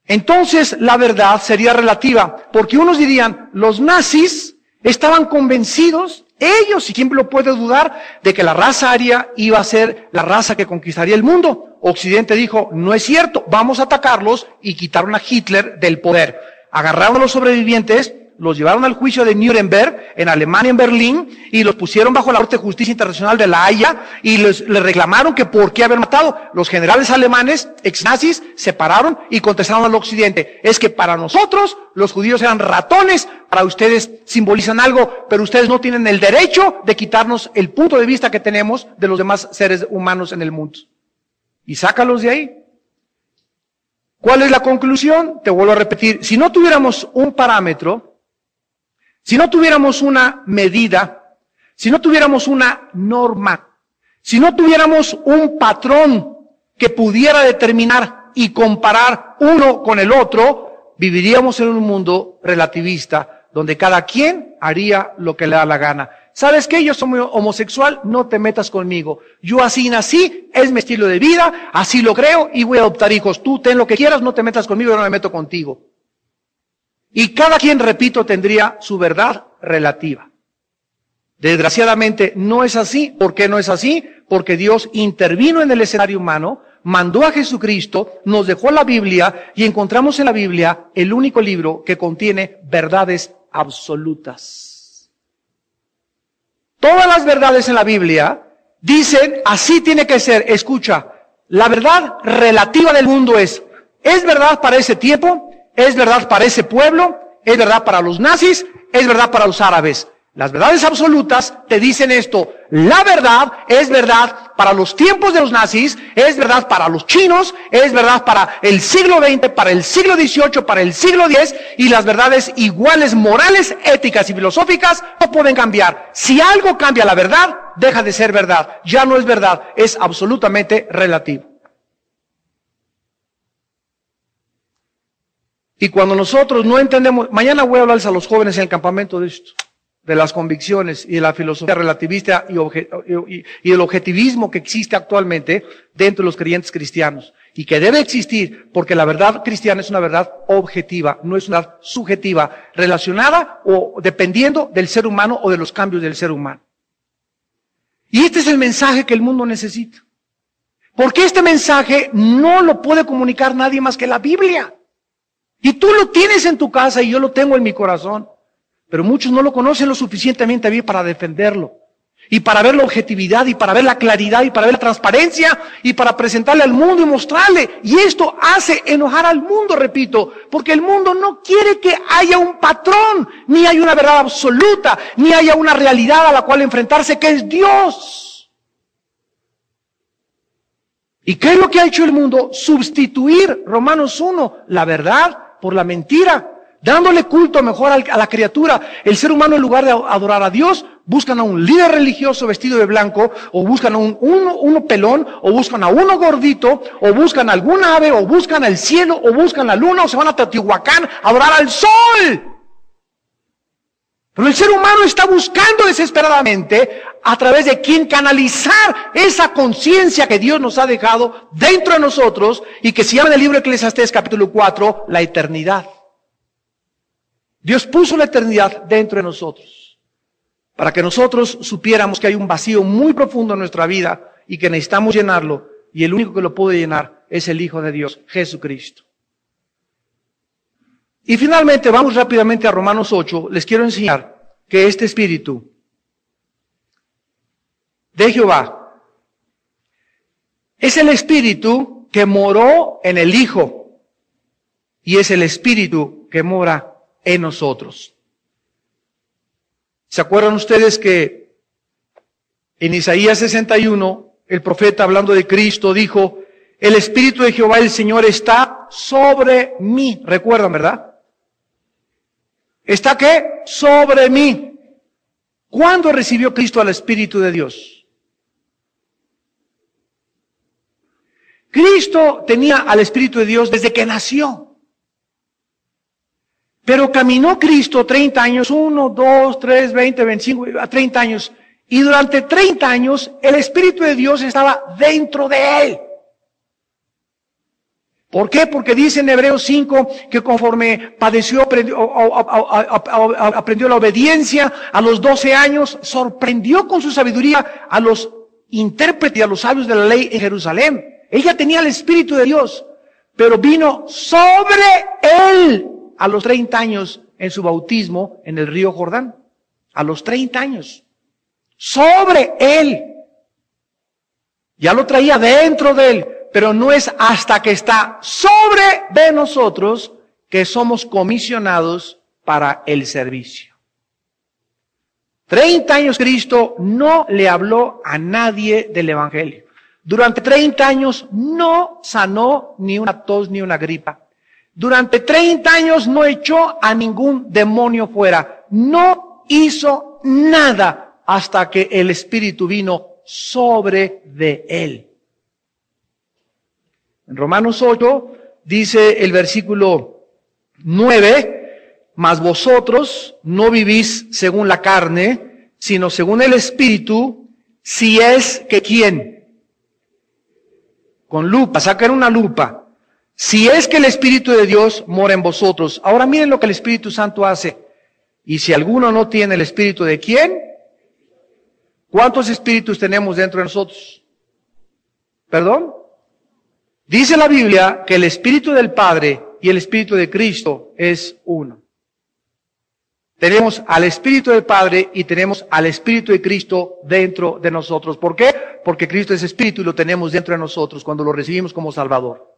entonces la verdad sería relativa, porque unos dirían, los nazis estaban convencidos, ellos, y quién lo puede dudar, de que la raza aria iba a ser la raza que conquistaría el mundo. Occidente dijo, no es cierto, vamos a atacarlos, y quitaron a Hitler del poder. Agarraron a los sobrevivientes, los llevaron al juicio de Nuremberg, en Alemania, en Berlín, y los pusieron bajo la Corte de Justicia Internacional de la Haya, y les reclamaron que por qué haber matado. Los generales alemanes, ex-nazis, se pararon y contestaron al Occidente, es que para nosotros los judíos eran ratones, para ustedes simbolizan algo, pero ustedes no tienen el derecho de quitarnos el punto de vista que tenemos de los demás seres humanos en el mundo. Y sácalos de ahí. ¿Cuál es la conclusión? Te vuelvo a repetir, si no tuviéramos un parámetro, si no tuviéramos una medida, si no tuviéramos una norma, si no tuviéramos un patrón que pudiera determinar y comparar uno con el otro, viviríamos en un mundo relativista, donde cada quien haría lo que le da la gana. ¿Sabes qué? Yo soy homosexual, no te metas conmigo. Yo así nací, es mi estilo de vida, así lo creo y voy a adoptar hijos. Tú ten lo que quieras, no te metas conmigo, yo no me meto contigo. Y cada quien, repito, tendría su verdad relativa. Desgraciadamente no es así. ¿Por qué no es así? Porque Dios intervino en el escenario humano, mandó a Jesucristo, nos dejó la Biblia y encontramos en la Biblia el único libro que contiene verdades absolutas. Todas las verdades en la Biblia dicen, así tiene que ser. Escucha, la verdad relativa del mundo es verdad para ese tiempo, es verdad para ese pueblo, es verdad para los nazis, es verdad para los árabes. Las verdades absolutas te dicen esto: la verdad es verdad para los tiempos de los nazis, es verdad para los chinos, es verdad para el siglo XX, para el siglo XVIII, para el siglo X, y las verdades iguales, morales, éticas y filosóficas no pueden cambiar. Si algo cambia la verdad, deja de ser verdad. Ya no es verdad, es absolutamente relativo. Y cuando nosotros no entendemos, mañana voy a hablarles a los jóvenes en el campamento de esto, de las convicciones y de la filosofía relativista y del objetivismo que existe actualmente dentro de los creyentes cristianos y que debe existir, porque la verdad cristiana es una verdad objetiva, no es una verdad subjetiva, relacionada o dependiendo del ser humano o de los cambios del ser humano. Y este es el mensaje que el mundo necesita. Porque este mensaje no lo puede comunicar nadie más que la Biblia. Y tú lo tienes en tu casa y yo lo tengo en mi corazón. Pero muchos no lo conocen lo suficientemente bien para defenderlo. Y para ver la objetividad, y para ver la claridad, y para ver la transparencia, y para presentarle al mundo y mostrarle. Y esto hace enojar al mundo, repito, porque el mundo no quiere que haya un patrón, ni haya una verdad absoluta, ni haya una realidad a la cual enfrentarse, que es Dios. ¿Y qué es lo que ha hecho el mundo? Sustituir, Romanos 1, la verdad por la mentira. Dándole culto mejor a la criatura. El ser humano, en lugar de adorar a Dios, buscan a un líder religioso vestido de blanco, o buscan a uno pelón, o buscan a uno gordito, o buscan a algún ave, o buscan al cielo, o buscan la luna, o se van a Teotihuacán a adorar al sol. Pero el ser humano está buscando desesperadamente a través de quien canalizar esa conciencia que Dios nos ha dejado dentro de nosotros y que se llama en el libro de Eclesiastés capítulo 4, la eternidad. Dios puso la eternidad dentro de nosotros para que nosotros supiéramos que hay un vacío muy profundo en nuestra vida y que necesitamos llenarlo, y el único que lo puede llenar es el Hijo de Dios, Jesucristo. Y finalmente, vamos rápidamente a Romanos 8, les quiero enseñar que este Espíritu de Jehová es el Espíritu que moró en el Hijo y es el Espíritu que mora en nosotros. ¿Se acuerdan ustedes que en Isaías 61, el profeta hablando de Cristo dijo, el Espíritu de Jehová el Señor está sobre mí? ¿Recuerdan, verdad? ¿Está qué? Sobre mí. ¿Cuándo recibió Cristo al Espíritu de Dios? Cristo tenía al Espíritu de Dios desde que nació. Pero caminó Cristo 30 años, 1, 2, 3, 20, 25, a 30 años. Y durante 30 años el Espíritu de Dios estaba dentro de él. ¿Por qué? Porque dice en Hebreos 5 que conforme padeció, aprendió la obediencia a los 12 años, sorprendió con su sabiduría a los intérpretes y a los sabios de la ley en Jerusalén. Ella tenía el Espíritu de Dios, pero vino sobre él a los 30 años en su bautismo en el río Jordán. A los 30 años. Sobre él. Ya lo traía dentro de él. Pero no es hasta que está sobre de nosotros que somos comisionados para el servicio. 30 años Cristo no le habló a nadie del Evangelio. Durante 30 años no sanó ni una tos ni una gripa. Durante 30 años no echó a ningún demonio fuera. No hizo nada hasta que el Espíritu vino sobre de él. En Romanos 8 dice el versículo 9, mas vosotros no vivís según la carne, sino según el Espíritu, si es que ¿quién? Con lupa, sacan una lupa. Si es que el Espíritu de Dios mora en vosotros. Ahora miren lo que el Espíritu Santo hace. Y si alguno no tiene el Espíritu de ¿quién? ¿Cuántos espíritus tenemos dentro de nosotros? ¿Perdón? Dice la Biblia que el Espíritu del Padre y el Espíritu de Cristo es uno. Tenemos al Espíritu del Padre y tenemos al Espíritu de Cristo dentro de nosotros. ¿Por qué? Porque Cristo es Espíritu y lo tenemos dentro de nosotros cuando lo recibimos como Salvador.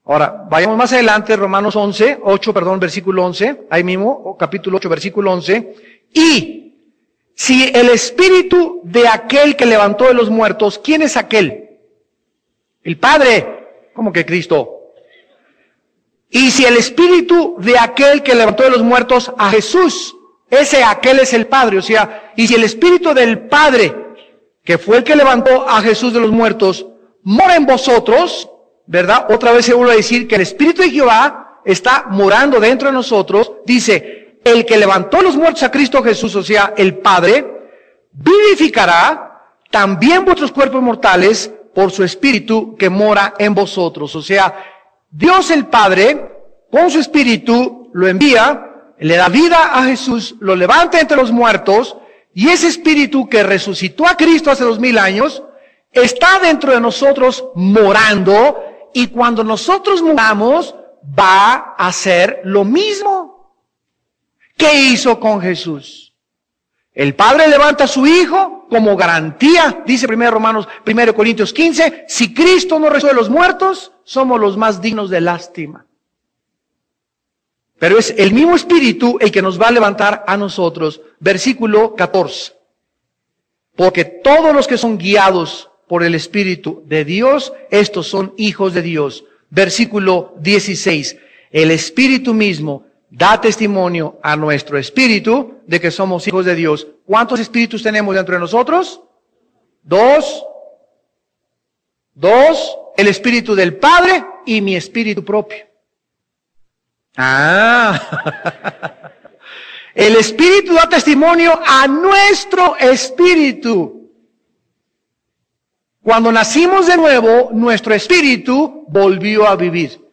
Ahora, vayamos más adelante, Romanos 8, versículo 11, ahí mismo, capítulo 8, versículo 11. Y si el Espíritu de aquel que levantó de los muertos, ¿quién es aquel? El Padre. ¿Cómo que Cristo? Y si el Espíritu de aquel que levantó de los muertos a Jesús, aquel es el Padre, o sea, y si el Espíritu del Padre, que fue el que levantó a Jesús de los muertos, mora en vosotros, ¿verdad? Otra vez se vuelve a decir que el Espíritu de Jehová está morando dentro de nosotros. Dice, el que levantó los muertos a Cristo Jesús, o sea, el Padre, vivificará también vuestros cuerpos mortales por su Espíritu que mora en vosotros. O sea, Dios el Padre, con su Espíritu, lo envía, le da vida a Jesús, lo levanta entre los muertos, y ese Espíritu que resucitó a Cristo hace 2000 años, está dentro de nosotros morando. Y cuando nosotros muramos, va a hacer lo mismo que hizo con Jesús. El Padre levanta a su Hijo como garantía, dice 1 Corintios 15, si Cristo no resucitó de los muertos, somos los más dignos de lástima. Pero es el mismo Espíritu el que nos va a levantar a nosotros. Versículo 14. Porque todos los que son guiados por el Espíritu de Dios, estos son hijos de Dios. Versículo 16. El Espíritu mismo da testimonio a nuestro espíritu de que somos hijos de Dios. ¿Cuántos espíritus tenemos dentro de nosotros? Dos. El Espíritu del Padre y mi espíritu propio. El Espíritu da testimonio a nuestro espíritu. Cuando nacimos de nuevo, nuestro espíritu volvió a vivir.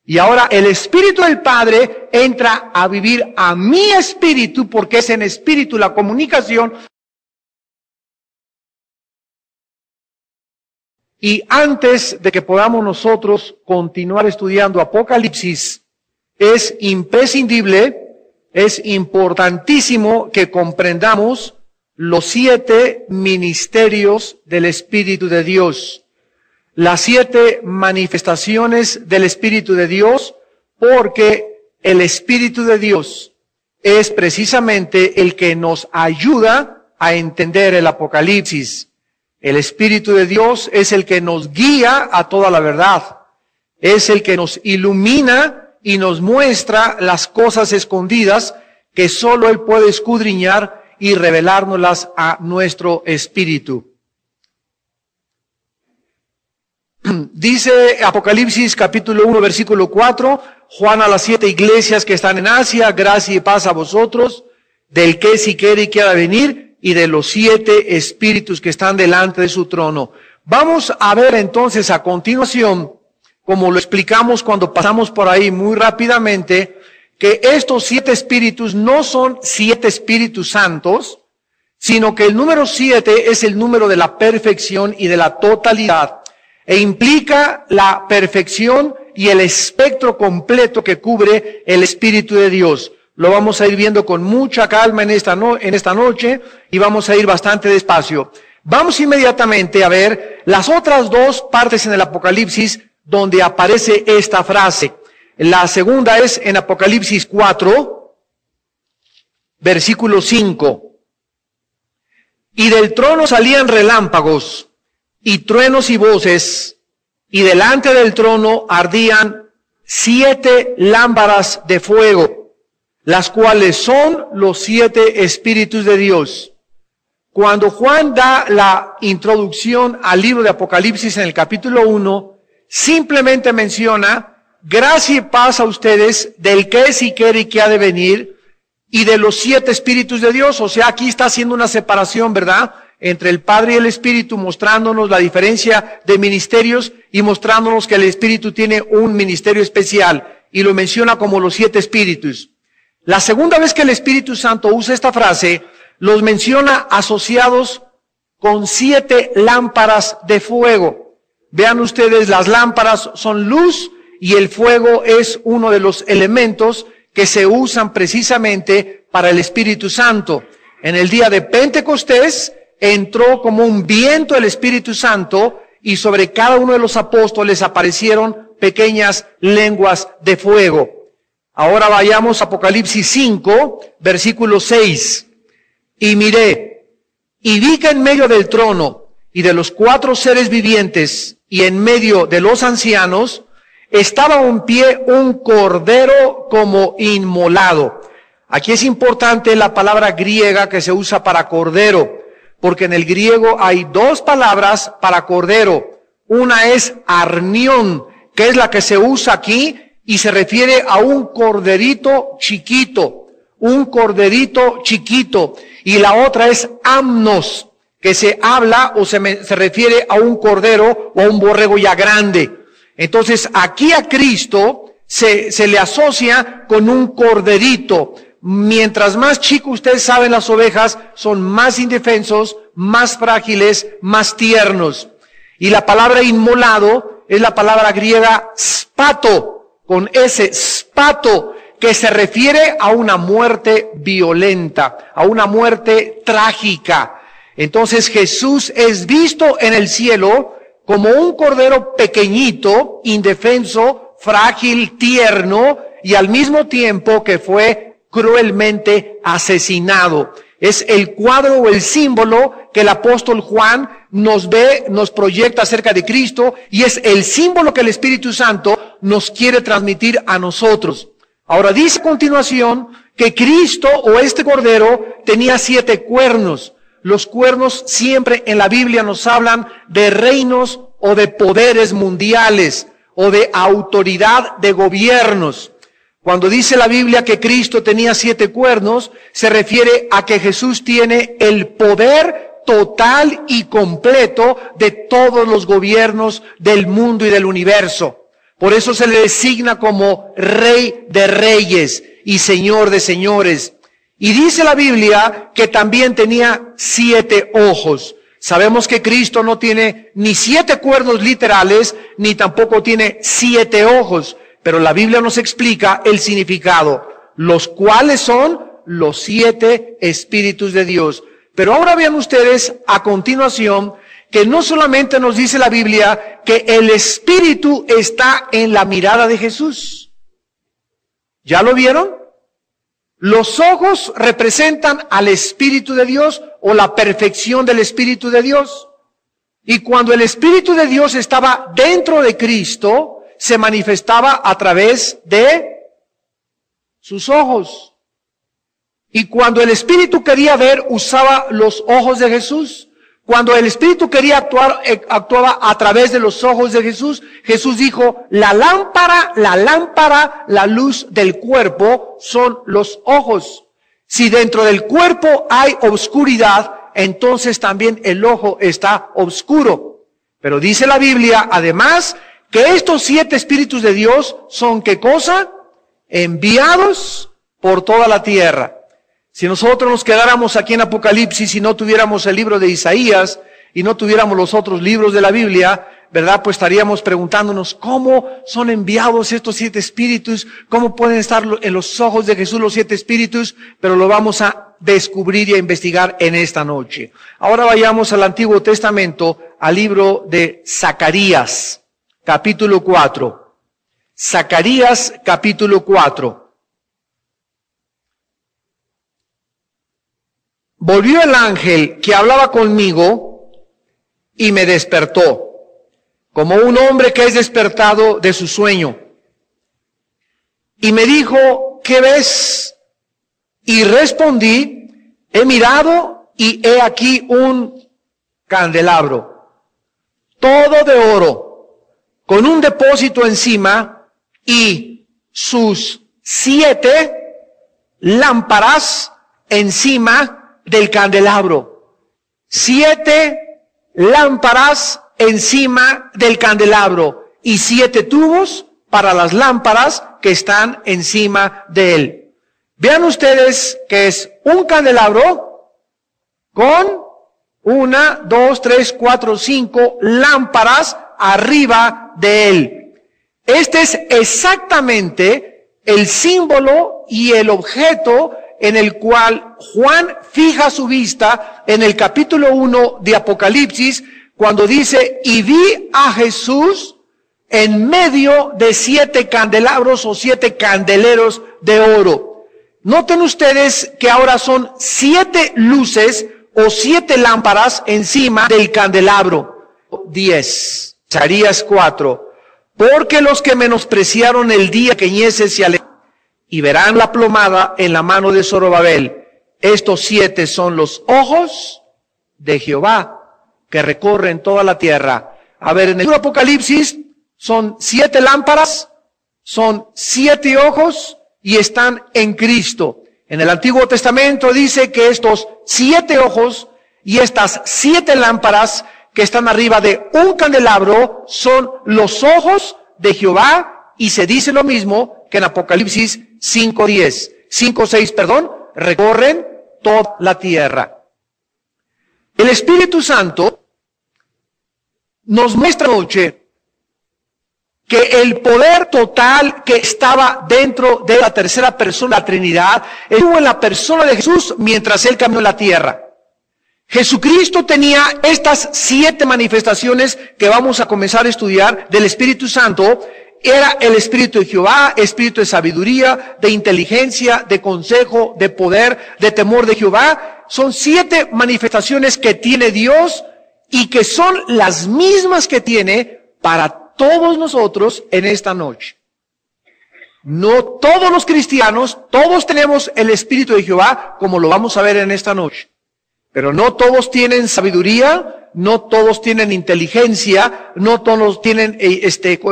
Y ahora el Espíritu del Padre entra a vivir a mi espíritu, porque es en espíritu la comunicación. Y antes de que podamos nosotros continuar estudiando Apocalipsis, es imprescindible, es importantísimo que comprendamos los 7 ministerios del Espíritu de Dios, las 7 manifestaciones del Espíritu de Dios, porque el Espíritu de Dios es precisamente el que nos ayuda a entender el Apocalipsis. El Espíritu de Dios es el que nos guía a toda la verdad, es el que nos ilumina y nos muestra las cosas escondidas que solo Él puede escudriñar y revelárnoslas a nuestro espíritu. Dice Apocalipsis capítulo 1 versículo 4, Juan a las 7 iglesias que están en Asia, gracia y paz a vosotros, del que si quiere y quiera venir, y de los 7 espíritus que están delante de su trono. Vamos a ver entonces a continuación, como lo explicamos cuando pasamos por ahí muy rápidamente, que estos 7 espíritus no son 7 espíritus santos, sino que el número 7 es el número de la perfección y de la totalidad, e implica la perfección y el espectro completo que cubre el Espíritu de Dios. Lo vamos a ir viendo con mucha calma en esta noche y vamos a ir bastante despacio. Vamos inmediatamente a ver las otras 2 partes en el Apocalipsis donde aparece esta frase. La segunda es en Apocalipsis 4, versículo 5. Y del trono salían relámpagos y truenos y voces, y delante del trono ardían 7 lámparas de fuego, las cuales son los 7 espíritus de Dios. Cuando Juan da la introducción al libro de Apocalipsis en el capítulo 1, simplemente menciona: gracia y paz a ustedes del que es y quiere y que ha de venir, y de los 7 espíritus de Dios. O sea, aquí está haciendo una separación, ¿verdad?, entre el Padre y el Espíritu, mostrándonos la diferencia de ministerios y mostrándonos que el Espíritu tiene un ministerio especial, y lo menciona como los 7 espíritus. La segunda vez que el Espíritu Santo usa esta frase, los menciona asociados con 7 lámparas de fuego. Vean ustedes, las lámparas son luz y el fuego es uno de los elementos que se usan precisamente para el Espíritu Santo. En el día de Pentecostés entró como un viento el Espíritu Santo y sobre cada uno de los apóstoles aparecieron pequeñas lenguas de fuego. Ahora vayamos a Apocalipsis 5, versículo 6. Y miré, y vi que en medio del trono y de los 4 seres vivientes y en medio de los ancianos estaba en pie un cordero como inmolado. Aquí es importante la palabra griega que se usa para cordero, porque en el griego hay 2 palabras para cordero. Una es arnión, que es la que se usa aquí y se refiere a un corderito chiquito, y la otra es amnos, que se habla o se refiere a un cordero o a un borrego ya grande. Entonces aquí a Cristo se le asocia con un corderito. Mientras más chico, ustedes saben, las ovejas son más indefensos, más frágiles, más tiernos. Y la palabra inmolado es la palabra griega spato, con S, spato, que se refiere a una muerte violenta, a una muerte trágica. Entonces Jesús es visto en el cielo como un cordero pequeñito, indefenso, frágil, tierno, y al mismo tiempo que fue cruelmente asesinado. Es el cuadro o el símbolo que el apóstol Juan nos proyecta acerca de Cristo, y es el símbolo que el Espíritu Santo nos quiere transmitir a nosotros. Ahora dice a continuación que Cristo o este cordero tenía 7 cuernos. Los cuernos siempre en la Biblia nos hablan de reinos o de poderes mundiales o de autoridad de gobiernos. Cuando dice la Biblia que Cristo tenía 7 cuernos, se refiere a que Jesús tiene el poder total y completo de todos los gobiernos del mundo y del universo. Por eso se le designa como Rey de Reyes y Señor de Señores. Y dice la Biblia que también tenía 7 ojos. Sabemos que Cristo no tiene ni 7 cuernos literales, ni tampoco tiene 7 ojos. Pero la Biblia nos explica el significado, los cuales son los 7 Espíritus de Dios. Pero ahora vean ustedes a continuación que no solamente nos dice la Biblia que el Espíritu está en la mirada de Jesús. ¿Ya lo vieron? Los ojos representan al Espíritu de Dios o la perfección del Espíritu de Dios. Y cuando el Espíritu de Dios estaba dentro de Cristo, se manifestaba a través de sus ojos. Y cuando el Espíritu quería ver, usaba los ojos de Jesús. Cuando el Espíritu quería actuar, actuaba a través de los ojos de Jesús. Jesús dijo, la lámpara, la luz del cuerpo son los ojos. Si dentro del cuerpo hay obscuridad, entonces también el ojo está oscuro. Pero dice la Biblia, además, que estos 7 Espíritus de Dios son, ¿qué cosa? Enviados por toda la tierra. Si nosotros nos quedáramos aquí en Apocalipsis y no tuviéramos el libro de Isaías y no tuviéramos los otros libros de la Biblia, ¿verdad? Pues estaríamos preguntándonos cómo son enviados estos 7 espíritus, cómo pueden estar en los ojos de Jesús los 7 espíritus, pero lo vamos a descubrir y a investigar en esta noche. Ahora vayamos al Antiguo Testamento, al libro de Zacarías, capítulo 4. Zacarías, capítulo 4. Volvió el ángel que hablaba conmigo y me despertó, como un hombre que es despertado de su sueño. Y me dijo, ¿qué ves? Y respondí, he mirado y he aquí un candelabro, todo de oro, con un depósito encima y sus 7 lámparas encima del candelabro. 7 lámparas encima del candelabro y 7 tubos para las lámparas que están encima de él. Vean ustedes que es un candelabro con 1, 2, 3, 4, 5 lámparas arriba de él. Este es exactamente el símbolo y el objeto en el cual Juan fija su vista en el capítulo 1 de Apocalipsis, cuando dice, y vi a Jesús en medio de 7 candelabros o 7 candeleros de oro. Noten ustedes que ahora son 7 luces o 7 lámparas encima del candelabro. 10. Isaías 4. Porque los que menospreciaron el día que ñece se alejaron y verán la plomada en la mano de Zorobabel. Estos 7 son los ojos de Jehová que recorren toda la tierra. A ver, en el Apocalipsis son 7 lámparas, son 7 ojos y están en Cristo. En el Antiguo Testamento dice que estos 7 ojos y estas 7 lámparas que están arriba de un candelabro son los ojos de Jehová, y se dice lo mismo que en Apocalipsis 5:6, recorren toda la tierra. El Espíritu Santo nos muestra anoche que el poder total que estaba dentro de la tercera persona de la Trinidad estuvo en la persona de Jesús mientras Él caminó en la tierra. Jesucristo tenía estas 7 manifestaciones que vamos a comenzar a estudiar del Espíritu Santo. Era el Espíritu de Jehová, Espíritu de sabiduría, de inteligencia, de consejo, de poder, de temor de Jehová. Son 7 manifestaciones que tiene Dios y que son las mismas que tiene para todos nosotros en esta noche. No todos los cristianos, todos tenemos el Espíritu de Jehová, como lo vamos a ver en esta noche. Pero no todos tienen sabiduría, no todos tienen inteligencia, no todos tienen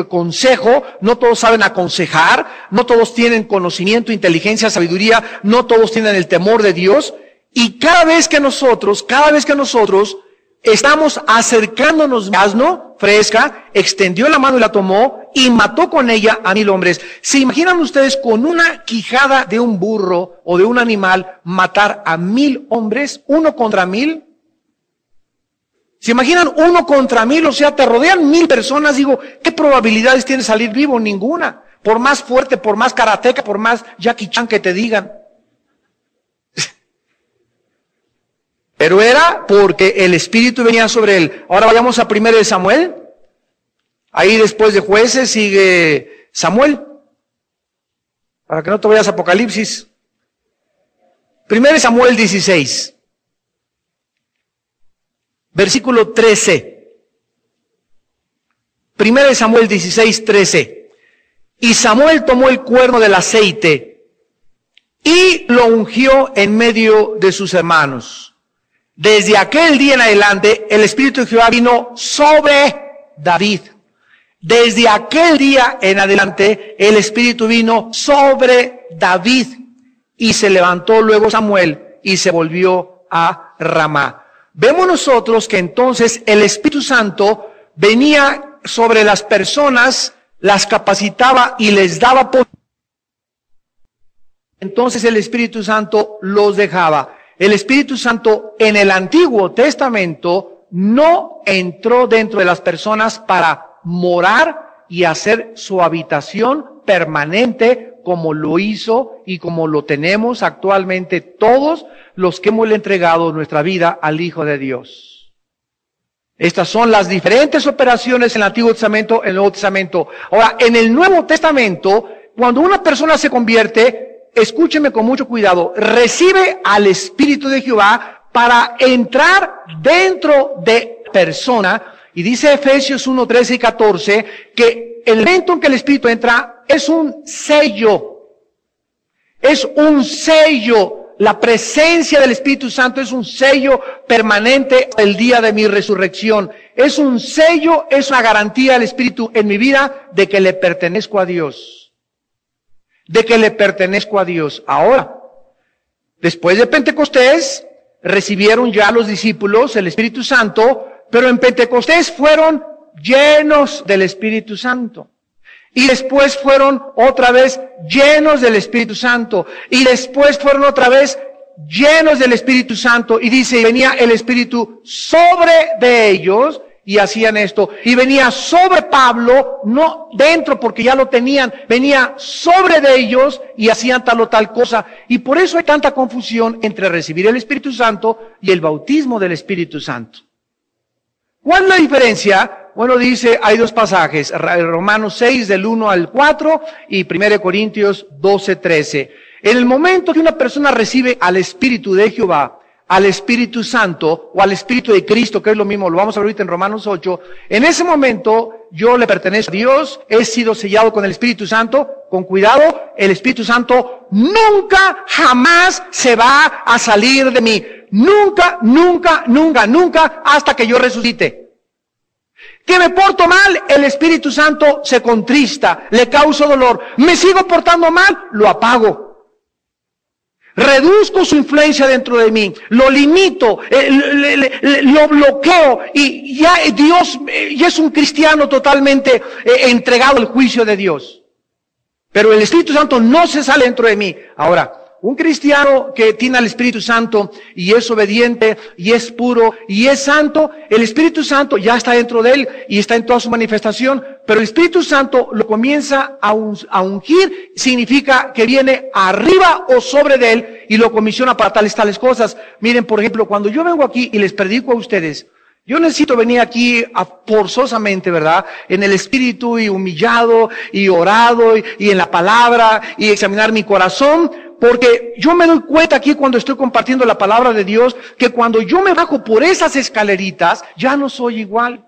consejo, no todos saben aconsejar, no todos tienen conocimiento, inteligencia, sabiduría, no todos tienen el temor de Dios. Y cada vez que nosotros estamos acercándonos, asno fresca, extendió la mano y la tomó y mató con ella a 1000 hombres. ¿Se imaginan ustedes con una quijada de un burro o de un animal matar a 1000 hombres, 1 contra 1000? ¿Se imaginan 1 contra 1000? O sea, te rodean 1000 personas. Digo, ¿qué probabilidades tiene salir vivo? Ninguna. Por más fuerte, por más karateca, por más Jackie Chan que te digan. Pero era porque el Espíritu venía sobre él. Ahora vayamos a 1 Samuel. Ahí después de Jueces sigue Samuel. Para que no te vayas a Apocalipsis. 1 Samuel 16. Versículo 13. 1 Samuel 16, 13. Y Samuel tomó el cuerno del aceite y lo ungió en medio de sus hermanos. Desde aquel día en adelante, el Espíritu de Jehová vino sobre David. Desde aquel día en adelante, el Espíritu vino sobre David. Y se levantó luego Samuel y se volvió a Ramá. Vemos nosotros que entonces el Espíritu Santo venía sobre las personas, las capacitaba y les daba poder. Entonces el Espíritu Santo los dejaba. El Espíritu Santo en el Antiguo Testamento no entró dentro de las personas para morar y hacer su habitación permanente como lo hizo y como lo tenemos actualmente todos los que hemos entregado nuestra vida al Hijo de Dios. Estas son las diferentes operaciones en el Antiguo Testamento, en el Nuevo Testamento. Ahora, en el Nuevo Testamento, cuando una persona se convierte, escúcheme con mucho cuidado, recibe al Espíritu de Jehová para entrar dentro de persona. Y dice Efesios 1, 13 y 14 que el momento en que el Espíritu entra es un sello. Es un sello. la presencia del Espíritu Santo es un sello permanente el día de mi resurrección. Es un sello, es una garantía del Espíritu en mi vida de que le pertenezco a Dios. De que le pertenezco a Dios. Ahora, después de Pentecostés, recibieron ya los discípulos el Espíritu Santo, pero en Pentecostés fueron llenos del Espíritu Santo. Y después fueron otra vez llenos del Espíritu Santo. Y después fueron otra vez llenos del Espíritu Santo. Y dice, venía el Espíritu sobre de ellos y hacían esto. Y venía sobre Pablo, no dentro porque ya lo tenían, venía sobre de ellos y hacían tal o tal cosa. Y por eso hay tanta confusión entre recibir el Espíritu Santo y el bautismo del Espíritu Santo. ¿Cuál es la diferencia? Bueno, dice, hay dos pasajes, Romanos 6 del 1 al 4 y 1 Corintios 12, 13. En el momento que una persona recibe al Espíritu de Jehová, al Espíritu Santo o al Espíritu de Cristo, que es lo mismo, lo vamos a ver ahorita en Romanos 8, en ese momento yo le pertenezco a Dios, he sido sellado con el Espíritu Santo, con cuidado, el Espíritu Santo nunca, jamás se va a salir de mí. Nunca, nunca, nunca, nunca, hasta que yo resucite. Que me porto mal, el Espíritu Santo se contrista, le causo dolor. Me sigo portando mal, lo apago. Reduzco su influencia dentro de mí, lo limito, lo bloqueo y ya Dios ya es un cristiano totalmente entregado al juicio de Dios. Pero el Espíritu Santo no se sale dentro de mí. Ahora, un cristiano que tiene al Espíritu Santo y es obediente y es puro y es santo, el Espíritu Santo ya está dentro de él y está en toda su manifestación, pero el Espíritu Santo lo comienza a ungir, significa que viene arriba o sobre de él y lo comisiona para tales cosas. Miren, por ejemplo, cuando yo vengo aquí y les predico a ustedes, yo necesito venir aquí forzosamente, ¿verdad? En el Espíritu y humillado y orado y en la palabra y examinar mi corazón. Porque yo me doy cuenta aquí cuando estoy compartiendo la palabra de Dios, que cuando yo me bajo por esas escaleritas, ya no soy igual.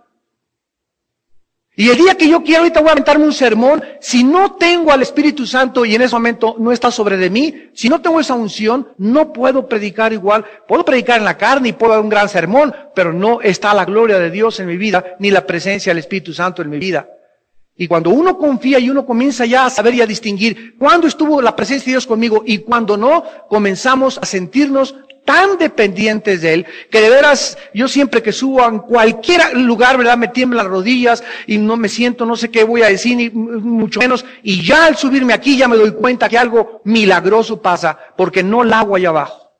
Y el día que yo quiero, ahorita voy a aventarme un sermón, si no tengo al Espíritu Santo y en ese momento no está sobre de mí, si no tengo esa unción, no puedo predicar igual. Puedo predicar en la carne y puedo dar un gran sermón, pero no está la gloria de Dios en mi vida, ni la presencia del Espíritu Santo en mi vida. Y cuando uno confía y uno comienza ya a saber y a distinguir cuándo estuvo la presencia de Dios conmigo y cuándo no, comenzamos a sentirnos tan dependientes de Él, que de veras, yo siempre que subo a cualquier lugar, ¿verdad? Me tiemblan las rodillas y no me siento, no sé qué voy a decir, ni mucho menos. Y ya al subirme aquí ya me doy cuenta que algo milagroso pasa, porque no la hago allá abajo.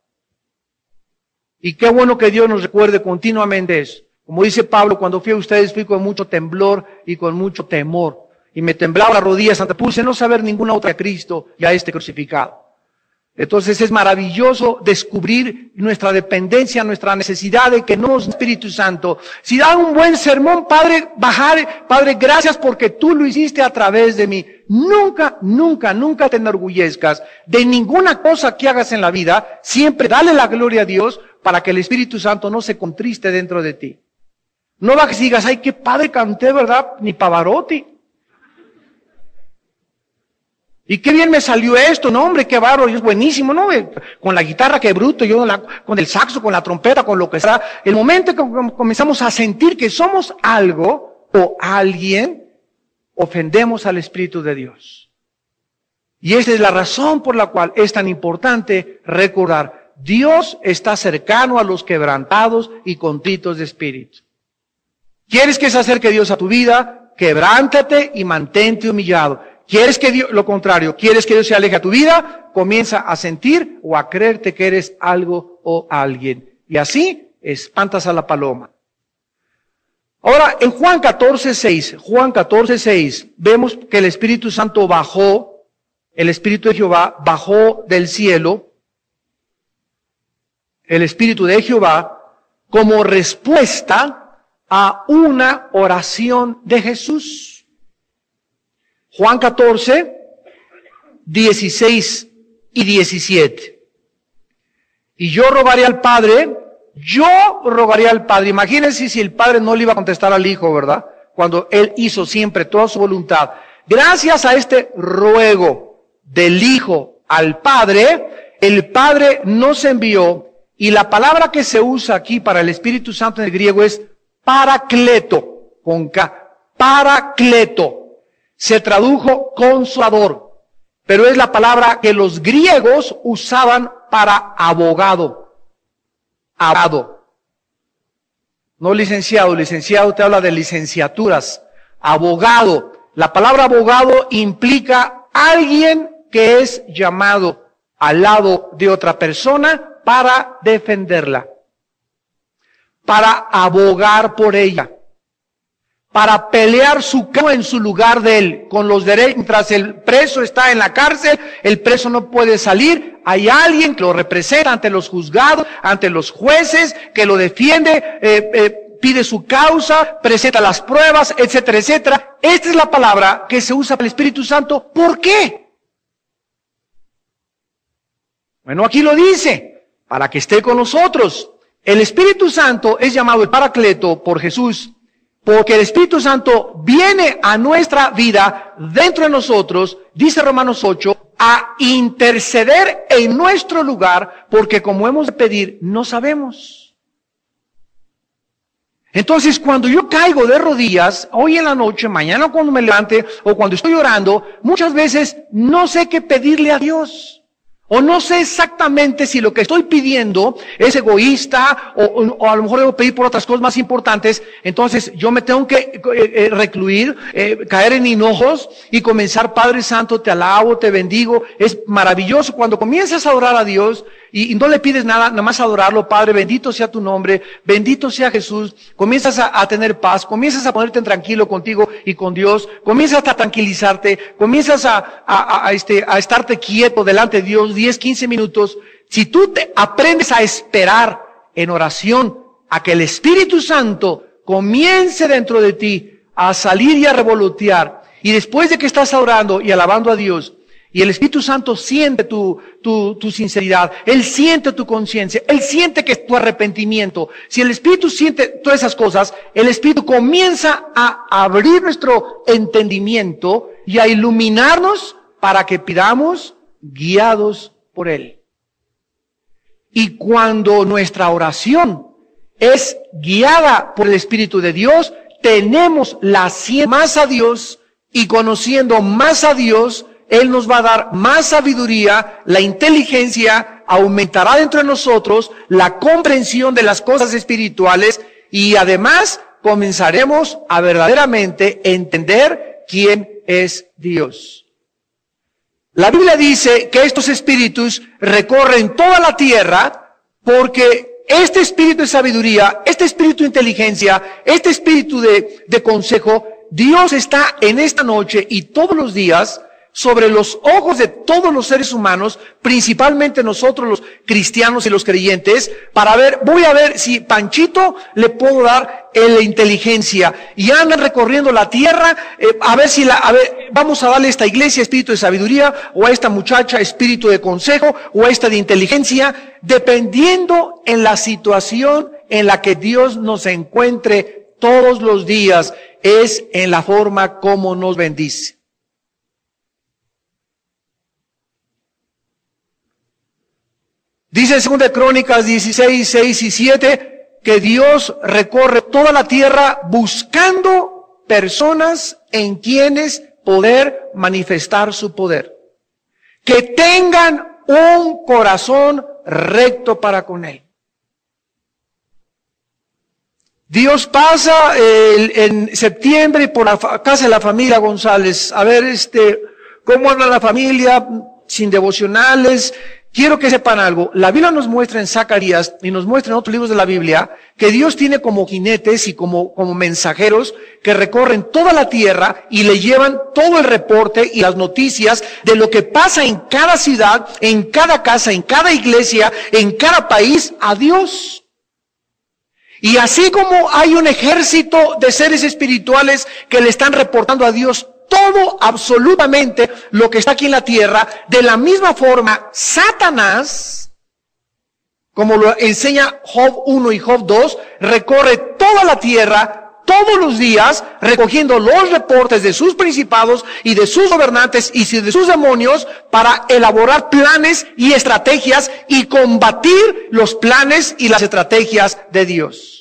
Y qué bueno que Dios nos recuerde continuamente eso. Como dice Pablo, cuando fui a ustedes fui con mucho temblor y con mucho temor. Y me temblaban las rodillas, hasta puse no saber ninguna otra que Cristo y a este crucificado. Entonces es maravilloso descubrir nuestra dependencia, nuestra necesidad de que no nos Espíritu Santo. Si dan un buen sermón, Padre, Padre, gracias porque tú lo hiciste a través de mí. Nunca, nunca, nunca te enorgullezcas de ninguna cosa que hagas en la vida. Siempre dale la gloria a Dios para que el Espíritu Santo no se contriste dentro de ti. No bajes y digas, ay, qué padre canté, ¿verdad? Ni Pavarotti. Y qué bien me salió esto, no hombre, qué bárbaro, es buenísimo, ¿no? Con la guitarra, qué bruto, yo con el saxo, con la trompeta, con lo que sea. El momento que comenzamos a sentir que somos algo o alguien, ofendemos al Espíritu de Dios. Y esta es la razón por la cual es tan importante recordar, Dios está cercano a los quebrantados y contritos de espíritu. ¿Quieres que se acerque Dios a tu vida? Quebrántate y mantente humillado. ¿Quieres que Dios, lo contrario, quieres que Dios se aleje a tu vida? Comienza a sentir o a creerte que eres algo o alguien. Y así espantas a la paloma. Ahora, en Juan 14:6, vemos que el Espíritu Santo bajó, el Espíritu de Jehová bajó del cielo, el Espíritu de Jehová, como respuesta a una oración de Jesús. Juan 14:16 y 17. Y yo rogaré al Padre, imagínense si el Padre no le iba a contestar al Hijo, ¿verdad? Cuando Él hizo siempre toda su voluntad. Gracias a este ruego del Hijo al Padre, el Padre nos envió, y la palabra que se usa aquí para el Espíritu Santo en el griego es Paracleto, con K, Paracleto. Se tradujo consolador, pero es la palabra que los griegos usaban para abogado. Abogado. No licenciado, licenciado te habla de licenciaturas. Abogado. La palabra abogado implica alguien que es llamado al lado de otra persona para defenderla, para abogar por ella, para pelear su causa en su lugar de él, con los derechos. Mientras el preso está en la cárcel, el preso no puede salir, hay alguien que lo representa ante los juzgados, ante los jueces, que lo defiende, pide su causa, presenta las pruebas, etcétera, etcétera. Esta es la palabra que se usa para el Espíritu Santo. ¿Por qué? Bueno, aquí lo dice, para que esté con nosotros. El Espíritu Santo es llamado el Paracleto por Jesús, porque el Espíritu Santo viene a nuestra vida, dentro de nosotros, dice Romanos 8, a interceder en nuestro lugar, porque como hemos de pedir, no sabemos. Entonces, cuando yo caigo de rodillas, hoy en la noche, mañana cuando me levante, o cuando estoy orando, muchas veces no sé qué pedirle a Dios. O no sé exactamente si lo que estoy pidiendo es egoísta o a lo mejor debo pedir por otras cosas más importantes. Entonces yo me tengo que recluir, caer en hinojos y comenzar: Padre Santo, te alabo, te bendigo. Es maravilloso cuando comienzas a orar a Dios y no le pides nada, nada más adorarlo. Padre, bendito sea tu nombre, bendito sea Jesús. Comienzas a tener paz, comienzas a ponerte tranquilo contigo y con Dios, comienzas a tranquilizarte, comienzas a estarte quieto delante de Dios 10, 15 minutos. Si tú te aprendes a esperar en oración a que el Espíritu Santo comience dentro de ti a salir y a revolotear, y después de que estás orando y alabando a Dios, y el Espíritu Santo siente tu sinceridad, Él siente tu conciencia, Él siente que es tu arrepentimiento. Si el Espíritu siente todas esas cosas, el Espíritu comienza a abrir nuestro entendimiento y a iluminarnos para que pidamos guiados por Él. Y cuando nuestra oración es guiada por el Espíritu de Dios, tenemos la ciencia más a Dios, y conociendo más a Dios, Él nos va a dar más sabiduría, la inteligencia aumentará dentro de nosotros, la comprensión de las cosas espirituales, y además comenzaremos a verdaderamente entender quién es Dios. La Biblia dice que estos espíritus recorren toda la tierra porque este espíritu de sabiduría, este espíritu de inteligencia, este espíritu de consejo, Dios está en esta noche y todos los días sobre los ojos de todos los seres humanos, principalmente nosotros los cristianos y los creyentes, para ver, voy a ver si Panchito le puedo dar la inteligencia, y andan recorriendo la tierra, vamos a darle a esta iglesia espíritu de sabiduría, o a esta muchacha espíritu de consejo, o a esta de inteligencia, dependiendo en la situación en la que Dios nos encuentre todos los días, es en la forma como nos bendice. Dice en 2 Crónicas 16, 6 y 7 que Dios recorre toda la tierra buscando personas en quienes poder manifestar su poder, que tengan un corazón recto para con Él. Dios pasa en septiembre por la casa de la familia González, a ver cómo anda la familia, sin devocionales. Quiero que sepan algo, la Biblia nos muestra en Zacarías y nos muestra en otros libros de la Biblia que Dios tiene como jinetes y como mensajeros que recorren toda la tierra y le llevan todo el reporte y las noticias de lo que pasa en cada ciudad, en cada casa, en cada iglesia, en cada país a Dios. Y así como hay un ejército de seres espirituales que le están reportando a Dios todo, absolutamente, lo que está aquí en la tierra, de la misma forma, Satanás, como lo enseña Job 1 y Job 2, recorre toda la tierra todos los días recogiendo los reportes de sus principados y de sus gobernantes y de sus demonios para elaborar planes y estrategias y combatir los planes y las estrategias de Dios.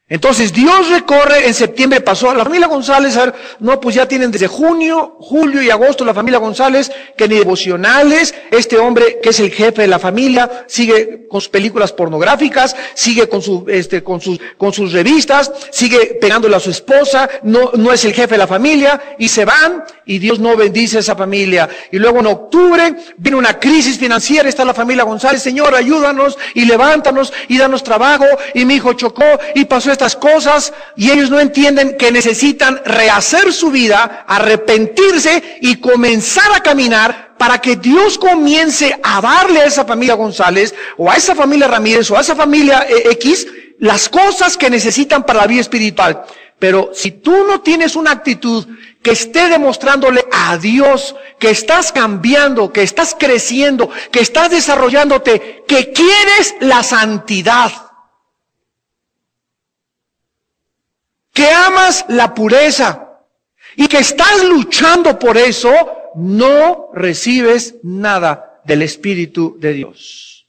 Entonces Dios recorre, en septiembre pasó a la familia González, a ver, no, pues ya tienen desde junio, julio y agosto la familia González, que ni devocionales, este hombre que es el jefe de la familia, sigue con sus películas pornográficas, sigue con sus revistas, sigue pegándole a su esposa, no es el jefe de la familia, y se van, y Dios no bendice a esa familia. Y luego en octubre viene una crisis financiera, está la familia González, Señor, ayúdanos, y levántanos, y danos trabajo, y mi hijo chocó, y pasó estas cosas, y ellos no entienden que necesitan rehacer su vida, arrepentirse y comenzar a caminar para que Dios comience a darle a esa familia González, o a esa familia Ramírez, o a esa familia X, las cosas que necesitan para la vida espiritual. Pero si tú no tienes una actitud que esté demostrándole a Dios que estás cambiando, que estás creciendo, que estás desarrollándote, que quieres la santidad, que amas la pureza y que estás luchando por eso, no recibes nada del Espíritu de Dios.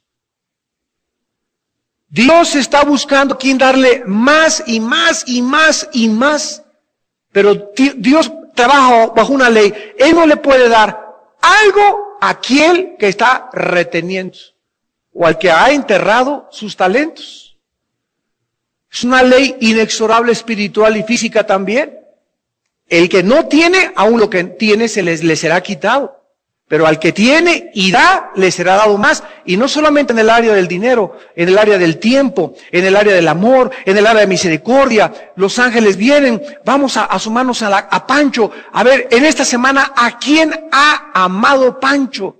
Dios está buscando a quien darle más y más y más y más, pero Dios trabaja bajo una ley. Él no le puede dar algo a aquel que está reteniendo o al que ha enterrado sus talentos. Es una ley inexorable espiritual y física también. El que no tiene, aún lo que tiene le será quitado. Pero al que tiene y da, le será dado más. Y no solamente en el área del dinero, en el área del tiempo, en el área del amor, en el área de misericordia. Los ángeles vienen, vamos a sumarnos a Pancho. A ver, en esta semana, ¿a quién ha amado Pancho?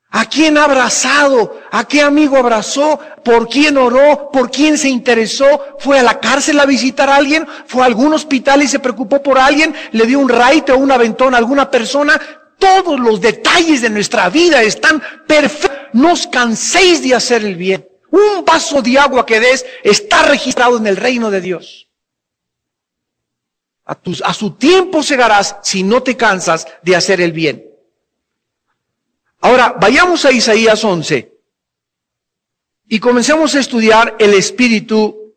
¿A quién ha abrazado? ¿A qué amigo abrazó? ¿Por quién oró? ¿Por quién se interesó? ¿Fue a la cárcel a visitar a alguien? ¿Fue a algún hospital y se preocupó por alguien? ¿Le dio un raite o un aventón a alguna persona? Todos los detalles de nuestra vida están perfectos. No os canséis de hacer el bien. Un vaso de agua que des está registrado en el reino de Dios. A su tiempo segarás si no te cansas de hacer el bien. Ahora, vayamos a Isaías 11 y comencemos a estudiar el Espíritu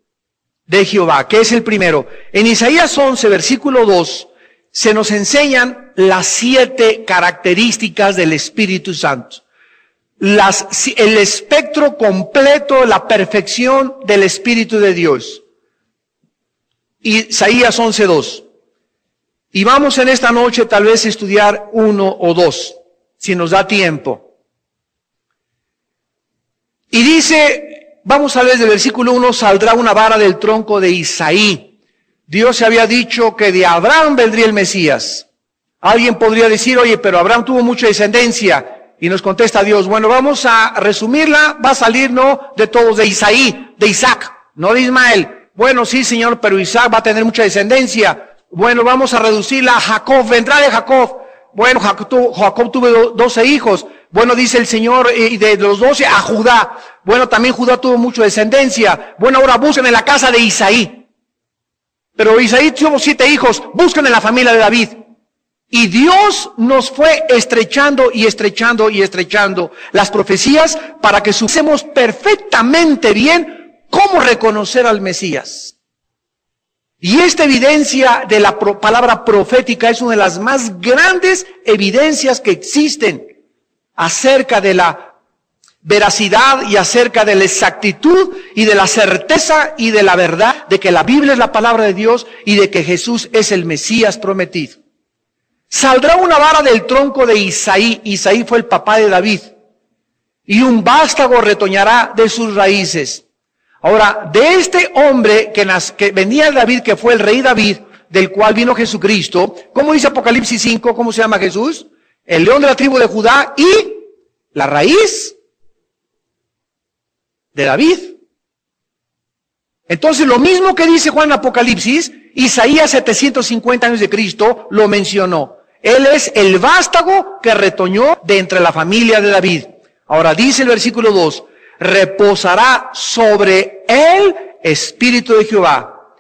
de Jehová, que es el primero. En Isaías 11, versículo 2, se nos enseñan las 7 características del Espíritu Santo. El espectro completo, la perfección del Espíritu de Dios. Isaías 11, 2. Y vamos en esta noche tal vez a estudiar 1 o 2. Si nos da tiempo. Y dice, vamos a ver desde el versículo 1, saldrá una vara del tronco de Isaí. Dios se había dicho que de Abraham vendría el Mesías. Alguien podría decir, oye, pero Abraham tuvo mucha descendencia. Y nos contesta Dios, bueno, vamos a resumirla, va a salir, no de todos, de Isaí, de Isaac, no de Ismael. Bueno, sí, Señor, pero Isaac va a tener mucha descendencia. Bueno, vamos a reducirla a Jacob, vendrá de Jacob. Bueno, Jacob tuvo 12 hijos. Bueno, dice el Señor, y de los 12 a Judá. Bueno, también Judá tuvo mucha descendencia. Bueno, ahora busquen en la casa de Isaí. Pero Isaí tuvo 7 hijos. Busquen en la familia de David. Y Dios nos fue estrechando y estrechando y estrechando las profecías para que supiésemos perfectamente bien cómo reconocer al Mesías. Y esta evidencia de la palabra profética es una de las más grandes evidencias que existen acerca de la veracidad y acerca de la exactitud y de la certeza y de la verdad de que la Biblia es la palabra de Dios y de que Jesús es el Mesías prometido. Saldrá una vara del tronco de Isaí. Isaí fue el papá de David. Y un vástago retoñará de sus raíces. Ahora, de este hombre que venía de David, que fue el rey David, del cual vino Jesucristo, ¿cómo dice Apocalipsis 5? ¿Cómo se llama Jesús? El león de la tribu de Judá y la raíz de David. Entonces, lo mismo que dice Juan en Apocalipsis, Isaías 750 años de Cristo lo mencionó. Él es el vástago que retoñó de entre la familia de David. Ahora, dice el versículo 2, reposará sobre él Espíritu de Jehová,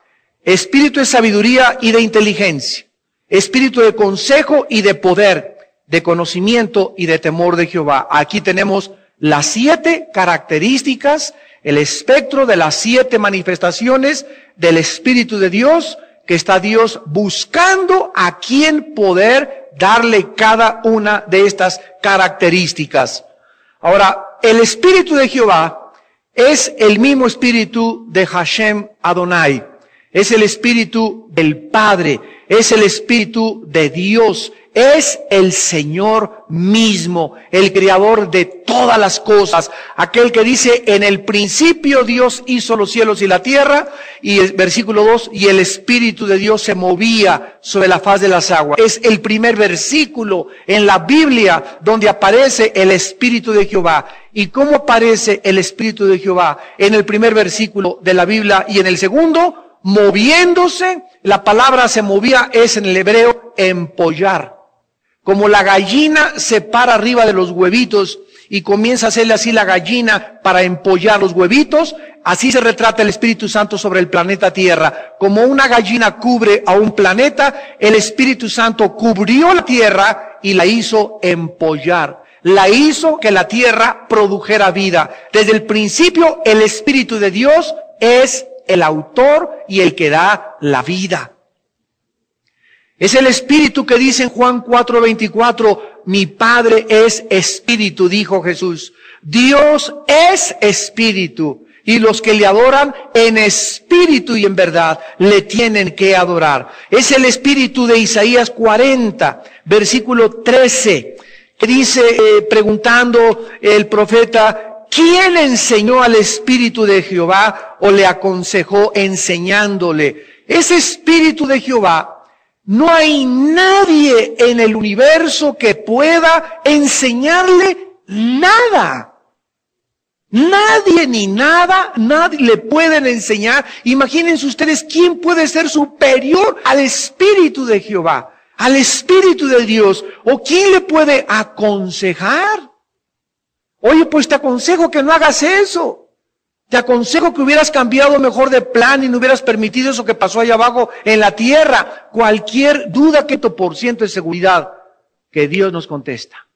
espíritu de sabiduría y de inteligencia, espíritu de consejo y de poder, de conocimiento y de temor de Jehová. Aquí tenemos las 7 características, el espectro de las 7 manifestaciones del Espíritu de Dios, que está Dios buscando a quien poder darle cada una de estas características. Ahora, el Espíritu de Jehová es el mismo Espíritu de Hashem Adonai. Es el Espíritu del Padre, es el Espíritu de Dios, es el Señor mismo, el Creador de todas las cosas, aquel que dice, en el principio Dios hizo los cielos y la tierra, y el versículo 2, y el Espíritu de Dios se movía sobre la faz de las aguas. Es el primer versículo en la Biblia donde aparece el Espíritu de Jehová. ¿Y cómo aparece el Espíritu de Jehová? En el primer versículo de la Biblia y en el segundo, moviéndose. La palabra se movía es en el hebreo empollar. Como la gallina se para arriba de los huevitos y comienza a hacerle así la gallina para empollar los huevitos, así se retrata el Espíritu Santo sobre el planeta Tierra. Como una gallina cubre a un planeta, el Espíritu Santo cubrió la Tierra y la hizo empollar. La hizo que la Tierra produjera vida. Desde el principio, el Espíritu de Dios es el autor y el que da la vida. Es el Espíritu que dice en Juan 4:24, mi Padre es Espíritu, dijo Jesús. Dios es Espíritu, y los que le adoran en espíritu y en verdad le tienen que adorar. Es el Espíritu de Isaías 40, versículo 13, que dice, preguntando el profeta, ¿quién enseñó al Espíritu de Jehová o le aconsejó enseñándole? Ese Espíritu de Jehová, no hay nadie en el universo que pueda enseñarle nada. Nadie ni nada, nadie le pueden enseñar. Imagínense ustedes quién puede ser superior al Espíritu de Jehová, al Espíritu de Dios, o quién le puede aconsejar. Oye, pues te aconsejo que no hagas eso. Te aconsejo que hubieras cambiado mejor de plan y no hubieras permitido eso que pasó allá abajo en la tierra. Cualquier duda que % de seguridad que Dios nos contesta.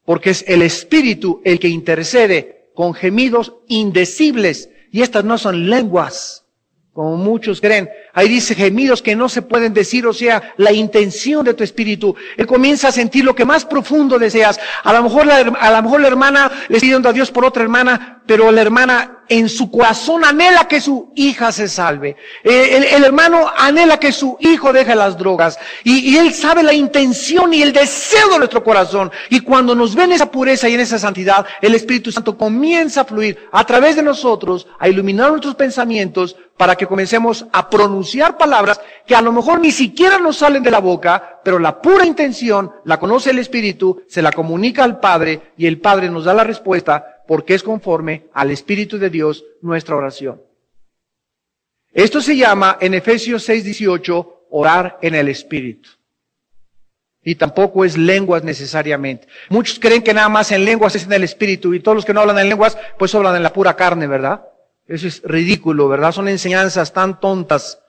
Porque es el Espíritu el que intercede con gemidos indecibles. Y estas no son lenguas, como muchos creen. Ahí dice gemidos que no se pueden decir, o sea, la intención de tu espíritu. Él comienza a sentir lo que más profundo deseas. A lo mejor la hermana le está pidiendo a Dios por otra hermana, pero la hermana en su corazón anhela que su hija se salve. El hermano anhela que su hijo deje las drogas. Y él sabe la intención y el deseo de nuestro corazón. Y cuando nos ven esa pureza y en esa santidad, el Espíritu Santo comienza a fluir a través de nosotros, a iluminar nuestros pensamientos, para que comencemos a pronunciar palabras que a lo mejor ni siquiera nos salen de la boca, pero la pura intención la conoce el Espíritu, se la comunica al Padre y el Padre nos da la respuesta porque es conforme al Espíritu de Dios nuestra oración. Esto se llama en Efesios 6:18 orar en el Espíritu. Y tampoco es lenguas necesariamente. Muchos creen que nada más en lenguas es en el Espíritu y todos los que no hablan en lenguas pues hablan en la pura carne, ¿verdad? Eso es ridículo, ¿verdad? Son enseñanzas tan tontas.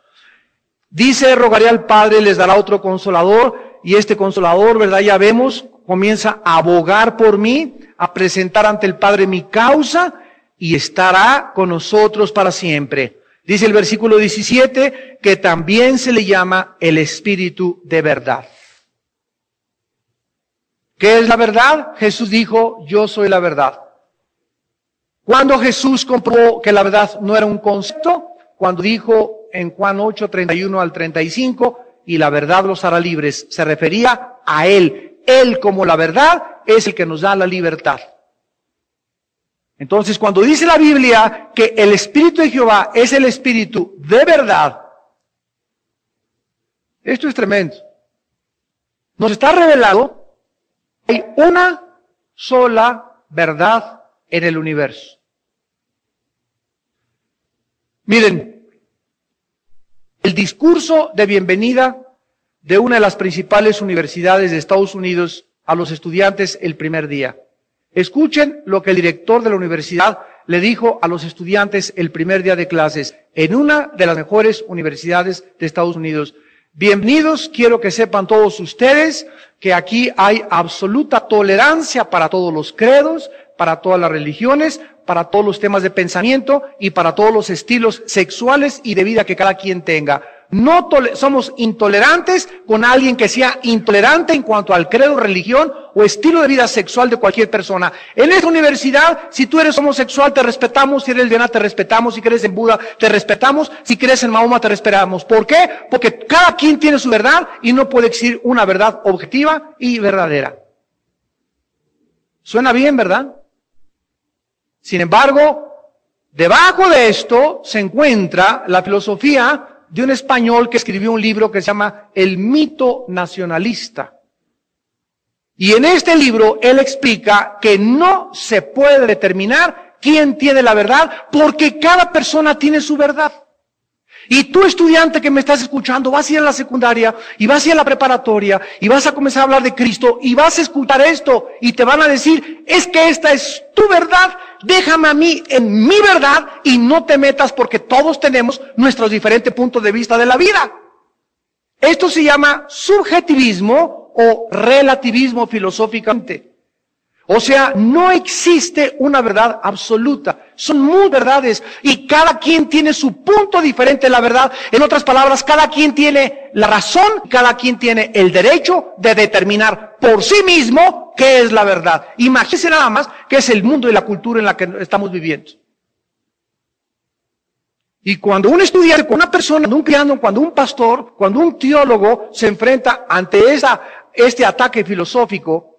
Dice, rogaré al Padre, les dará otro consolador, y este consolador, ¿verdad? Ya vemos, comienza a abogar por mí, a presentar ante el Padre mi causa, y estará con nosotros para siempre. Dice el versículo 17, que también se le llama el Espíritu de verdad. ¿Qué es la verdad? Jesús dijo, yo soy la verdad. Cuando Jesús comprobó que la verdad no era un concepto, cuando dijo en Juan 8:31 al 35, y la verdad los hará libres, se refería a Él. Él como la verdad es el que nos da la libertad. Entonces cuando dice la Biblia que el Espíritu de Jehová es el Espíritu de verdad, esto es tremendo. Nos está revelado que hay una sola verdad en el universo. Miren, el discurso de bienvenida de una de las principales universidades de Estados Unidos a los estudiantes el primer día. Escuchen lo que el director de la universidad le dijo a los estudiantes el primer día de clases. en una de las mejores universidades de Estados Unidos. Bienvenidos, quiero que sepan todos ustedes que aquí hay absoluta tolerancia para todos los credos, para todas las religiones, para todos los temas de pensamiento y para todos los estilos sexuales y de vida que cada quien tenga. No somos intolerantes con alguien que sea intolerante en cuanto al credo, religión o estilo de vida sexual de cualquier persona. En esta universidad, si tú eres homosexual, te respetamos. Si eres lesbiana, te respetamos. Si crees en Buda, te respetamos. Si crees en Mahoma, te respetamos. ¿Por qué? Porque cada quien tiene su verdad y no puede existir una verdad objetiva y verdadera. Suena bien, ¿verdad? Sin embargo, debajo de esto se encuentra la filosofía de un español que escribió un libro que se llama El mito nacionalista. Y en este libro él explica que no se puede determinar quién tiene la verdad porque cada persona tiene su verdad. Y tú, estudiante que me estás escuchando, vas a ir a la secundaria y vas a ir a la preparatoria y vas a comenzar a hablar de Cristo y vas a escuchar esto y te van a decir, es que esta es tu verdad, déjame a mí en mi verdad y no te metas porque todos tenemos nuestros diferentes puntos de vista de la vida. Esto se llama subjetivismo o relativismo filosóficamente. O sea, no existe una verdad absoluta. Son muchas verdades y cada quien tiene su punto diferente de la verdad. En otras palabras, cada quien tiene la razón, cada quien tiene el derecho de determinar por sí mismo qué es la verdad. Imagínense nada más qué es el mundo y la cultura en la que estamos viviendo. Y cuando un estudiante, cuando una persona, cuando un cristiano, cuando un pastor, cuando un teólogo se enfrenta ante este ataque filosófico,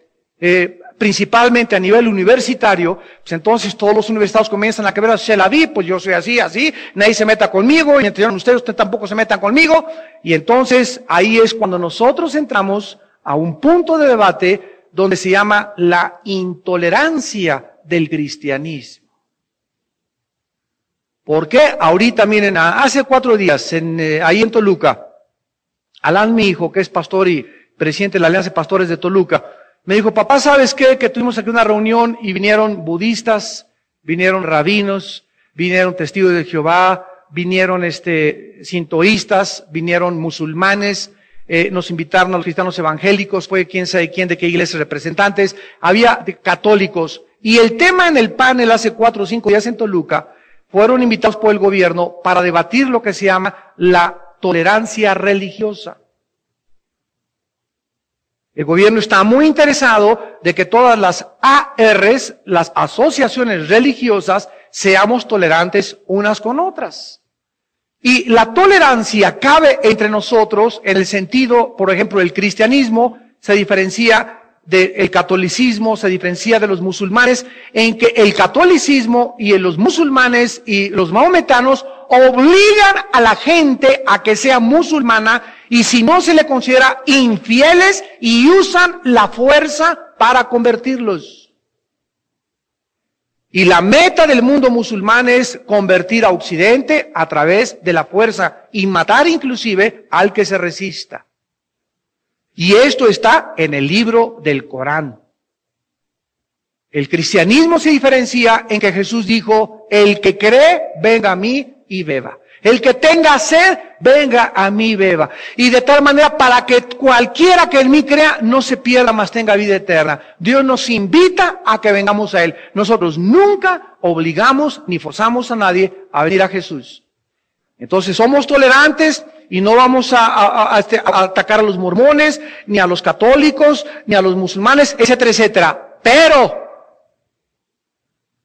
principalmente a nivel universitario, pues entonces todos los universitarios comienzan a quebrar, se la vi, pues yo soy así, nadie se meta conmigo, y entre ustedes tampoco se metan conmigo, y entonces ahí es cuando nosotros entramos a un punto de debate donde se llama la intolerancia del cristianismo. ¿Por qué? Ahorita, miren, hace 4 días, ahí en Toluca, Alan, mi hijo, que es pastor y presidente de la Alianza de Pastores de Toluca, me dijo, papá, ¿sabes qué? Que tuvimos aquí una reunión y vinieron budistas, vinieron rabinos, vinieron testigos de Jehová, vinieron sintoístas, vinieron musulmanes, nos invitaron a los cristianos evangélicos, fue quién sabe quién, de qué iglesias representantes, había católicos. Y el tema en el panel hace 4 o 5 días en Toluca, fueron invitados por el gobierno para debatir lo que se llama la tolerancia religiosa. El gobierno está muy interesado de que todas las ARs, las asociaciones religiosas, seamos tolerantes unas con otras. Y la tolerancia cabe entre nosotros en el sentido, por ejemplo, el cristianismo se diferencia del catolicismo, se diferencia de los musulmanes, en que el catolicismo y los musulmanes y los mahometanos obligan a la gente a que sea musulmana y si no se le considera infieles y usan la fuerza para convertirlos. Y la meta del mundo musulmán es convertir a Occidente a través de la fuerza y matar inclusive al que se resista. Y esto está en el libro del Corán. El cristianismo se diferencia en que Jesús dijo, el que cree, venga a mí y beba. El que tenga sed, venga a mí y beba. Y de tal manera para que cualquiera que en mí crea no se pierda, mas tenga vida eterna. Dios nos invita a que vengamos a Él. Nosotros nunca obligamos ni forzamos a nadie a venir a Jesús. Entonces somos tolerantes y no vamos a atacar a los mormones, ni a los católicos, ni a los musulmanes, etcétera, etcétera. Pero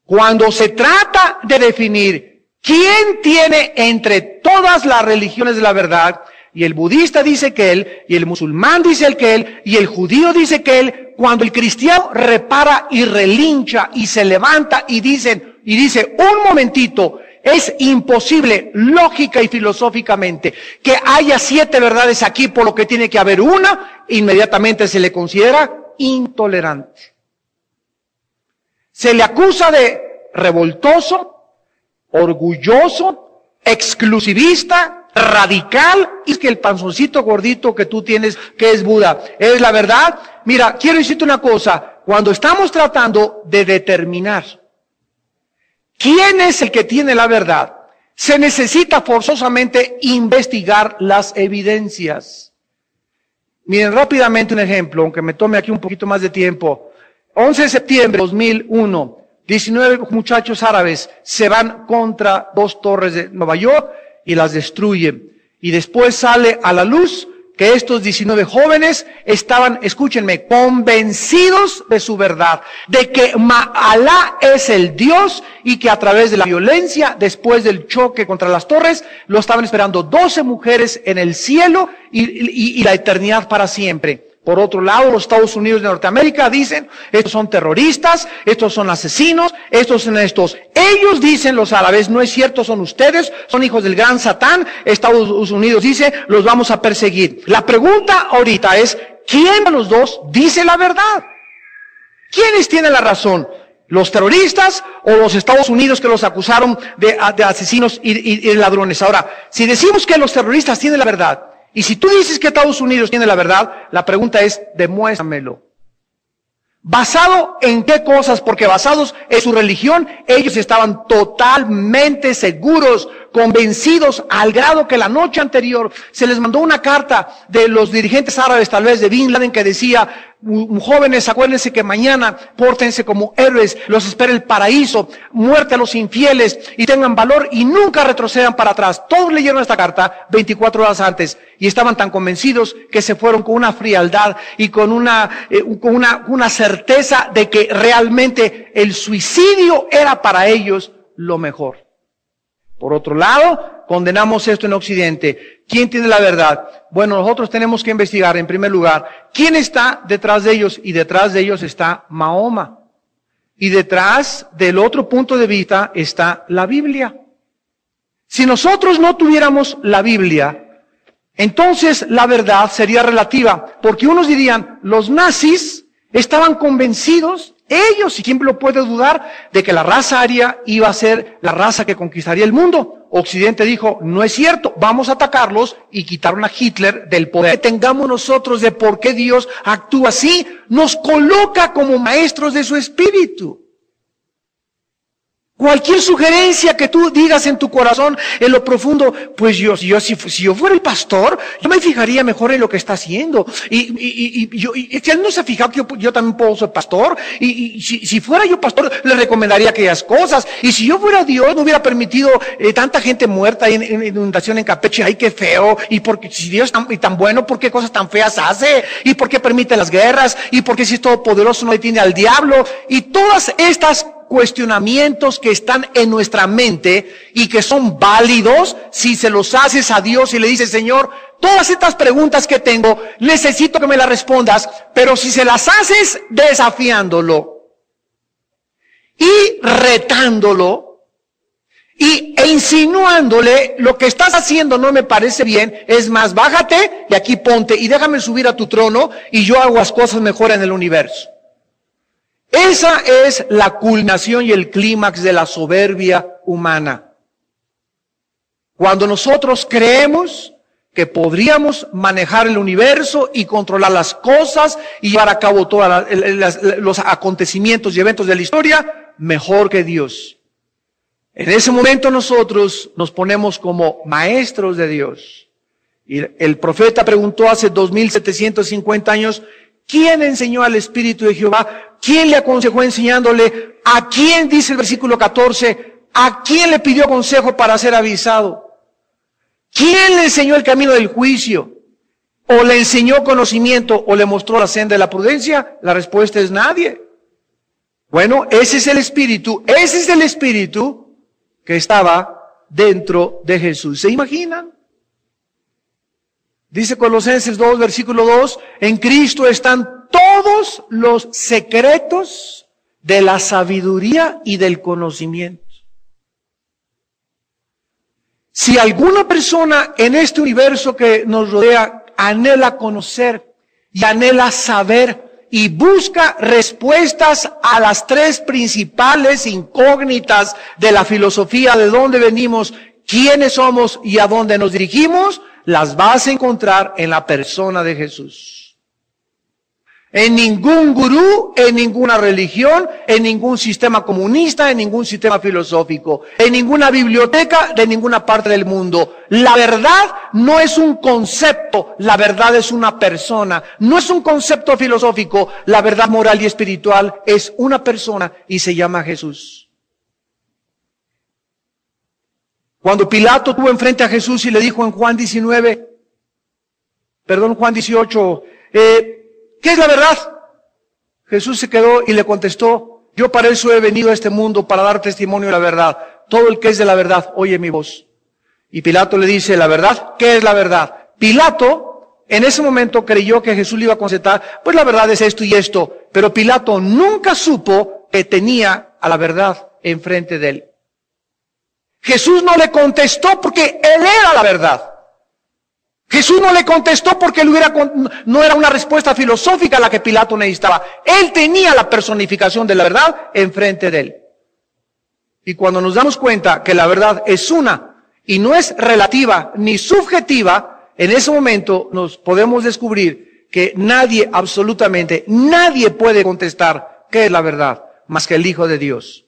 cuando se trata de definir quién tiene entre todas las religiones de la verdad, y el budista dice que él, y el musulmán dice que él, y el judío dice que él, cuando el cristiano repara y relincha y se levanta y dice, un momentito, es imposible, lógica y filosóficamente, que haya 7 verdades aquí, por lo que tiene que haber una, inmediatamente se le considera intolerante. Se le acusa de revoltoso, orgulloso, exclusivista, radical, y es que el panzoncito gordito que tú tienes, que es Buda, ¿es la verdad? Mira, quiero decirte una cosa, cuando estamos tratando de determinar quién es el que tiene la verdad, se necesita forzosamente investigar las evidencias. Miren rápidamente un ejemplo, aunque me tome aquí un poquito más de tiempo. 11 de septiembre de 2001, 19 muchachos árabes se van contra 2 torres de Nueva York y las destruyen. Y después sale a la luz que estos 19 jóvenes estaban, escúchenme, convencidos de su verdad, de que Alá es el Dios y que a través de la violencia, después del choque contra las torres, lo estaban esperando 12 mujeres en el cielo y la eternidad para siempre. Por otro lado, los Estados Unidos de Norteamérica dicen, estos son terroristas, estos son asesinos, estos son estos. Ellos dicen, los árabes, no es cierto, son ustedes, son hijos del gran Satán. Estados Unidos dice, los vamos a perseguir. La pregunta ahorita es, ¿quién de los dos dice la verdad? ¿Quiénes tienen la razón? ¿Los terroristas o los Estados Unidos que los acusaron de asesinos y ladrones? Ahora, si decimos que los terroristas tienen la verdad, y si tú dices que Estados Unidos tiene la verdad, la pregunta es, demuéstramelo. ¿Basado en qué cosas? Porque basados en su religión, ellos estaban totalmente seguros, convencidos, al grado que la noche anterior se les mandó una carta de los dirigentes árabes, tal vez de Bin Laden, que decía, jóvenes, acuérdense que mañana pórtense como héroes, los espera el paraíso, muerte a los infieles, y tengan valor y nunca retrocedan para atrás. Todos leyeron esta carta 24 horas antes y estaban tan convencidos que se fueron con una frialdad y con una certeza de que realmente el suicidio era para ellos lo mejor. Por otro lado, condenamos esto en Occidente. ¿Quién tiene la verdad? Bueno, nosotros tenemos que investigar en primer lugar quién está detrás de ellos, y detrás de ellos está Mahoma. Y detrás del otro punto de vista está la Biblia. Si nosotros no tuviéramos la Biblia, entonces la verdad sería relativa, porque unos dirían, los nazis estaban convencidos, ellos, y quién lo puede dudar, de que la raza aria iba a ser la raza que conquistaría el mundo. Occidente dijo, no es cierto, vamos a atacarlos, y quitaron a Hitler del poder. Que tengamos nosotros de por qué Dios actúa así, nos coloca como maestros de su espíritu. Cualquier sugerencia que tú digas en tu corazón, en lo profundo, pues si yo fuera el pastor, yo me fijaría mejor en lo que está haciendo. Y él no se ha fijado que yo también puedo ser pastor. Y si fuera yo pastor, le recomendaría aquellas cosas. Y si yo fuera Dios, no hubiera permitido tanta gente muerta en inundación en Campeche. Ay, qué feo. Y porque si Dios es tan bueno, ¿por qué cosas tan feas hace? ¿Y por qué permite las guerras? ¿Y por qué si es todopoderoso no detiene al diablo? Y todas estas cuestionamientos que están en nuestra mente y que son válidos si se los haces a Dios y le dices, Señor, todas estas preguntas que tengo, necesito que me las respondas, pero si se las haces desafiándolo y retándolo e insinuándole, lo que estás haciendo no me parece bien, es más, bájate y aquí ponte y déjame subir a tu trono y yo hago las cosas mejor en el universo. Esa es la culminación y el clímax de la soberbia humana. Cuando nosotros creemos que podríamos manejar el universo y controlar las cosas y llevar a cabo todos los acontecimientos y eventos de la historia, mejor que Dios. En ese momento nosotros nos ponemos como maestros de Dios. Y el profeta preguntó hace 2750 años, ¿quién enseñó al Espíritu de Jehová? ¿Quién le aconsejó enseñándole? ¿A quién, dice el versículo 14, a quién le pidió consejo para ser avisado? ¿Quién le enseñó el camino del juicio? ¿O le enseñó conocimiento? ¿O le mostró la senda de la prudencia? La respuesta es nadie. Bueno, ese es el Espíritu que estaba dentro de Jesús. ¿Se imaginan? Dice Colosenses 2, versículo 2, en Cristo están todos los secretos de la sabiduría y del conocimiento. Si alguna persona en este universo que nos rodea anhela conocer y anhela saber y busca respuestas a las 3 principales incógnitas de la filosofía, de dónde venimos, quiénes somos y a dónde nos dirigimos, las vas a encontrar en la persona de Jesús. En ningún gurú, en ninguna religión, en ningún sistema comunista, en ningún sistema filosófico, en ninguna biblioteca de ninguna parte del mundo. La verdad no es un concepto, la verdad es una persona. No es un concepto filosófico, la verdad moral y espiritual es una persona y se llama Jesús. Cuando Pilato tuvo enfrente a Jesús y le dijo en Juan 18, ¿qué es la verdad? Jesús se quedó y le contestó, yo para eso he venido a este mundo, para dar testimonio de la verdad. Todo el que es de la verdad, oye mi voz. Y Pilato le dice, ¿la verdad? ¿Qué es la verdad? Pilato, en ese momento creyó que Jesús le iba a contestar, pues la verdad es esto y esto. Pero Pilato nunca supo que tenía a la verdad enfrente de él. Jesús no le contestó porque él era la verdad. Jesús no le contestó porque no era una respuesta filosófica la que Pilato necesitaba. Él tenía la personificación de la verdad enfrente de él. Y cuando nos damos cuenta que la verdad es una y no es relativa ni subjetiva, en ese momento nos podemos descubrir que nadie, absolutamente nadie puede contestar qué es la verdad más que el Hijo de Dios.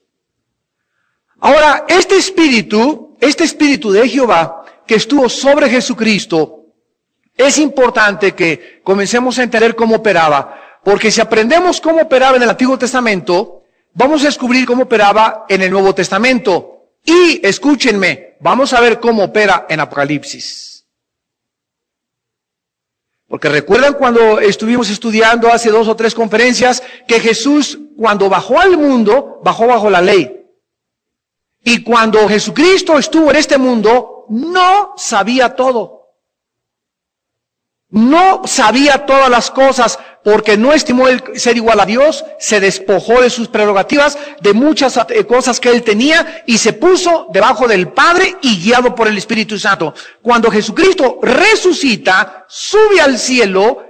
Ahora, este espíritu de Jehová que estuvo sobre Jesucristo, es importante que comencemos a entender cómo operaba, porque si aprendemos cómo operaba en el Antiguo Testamento, vamos a descubrir cómo operaba en el Nuevo Testamento. Y, escúchenme, vamos a ver cómo opera en Apocalipsis. Porque recuerdan cuando estuvimos estudiando hace 2 o 3 conferencias, que Jesús, cuando bajó al mundo, bajó bajo la ley. Y cuando Jesucristo estuvo en este mundo, no sabía todo. No sabía todas las cosas porque no estimó el ser igual a Dios, se despojó de sus prerrogativas, de muchas cosas que él tenía y se puso debajo del Padre y guiado por el Espíritu Santo. Cuando Jesucristo resucita, sube al cielo,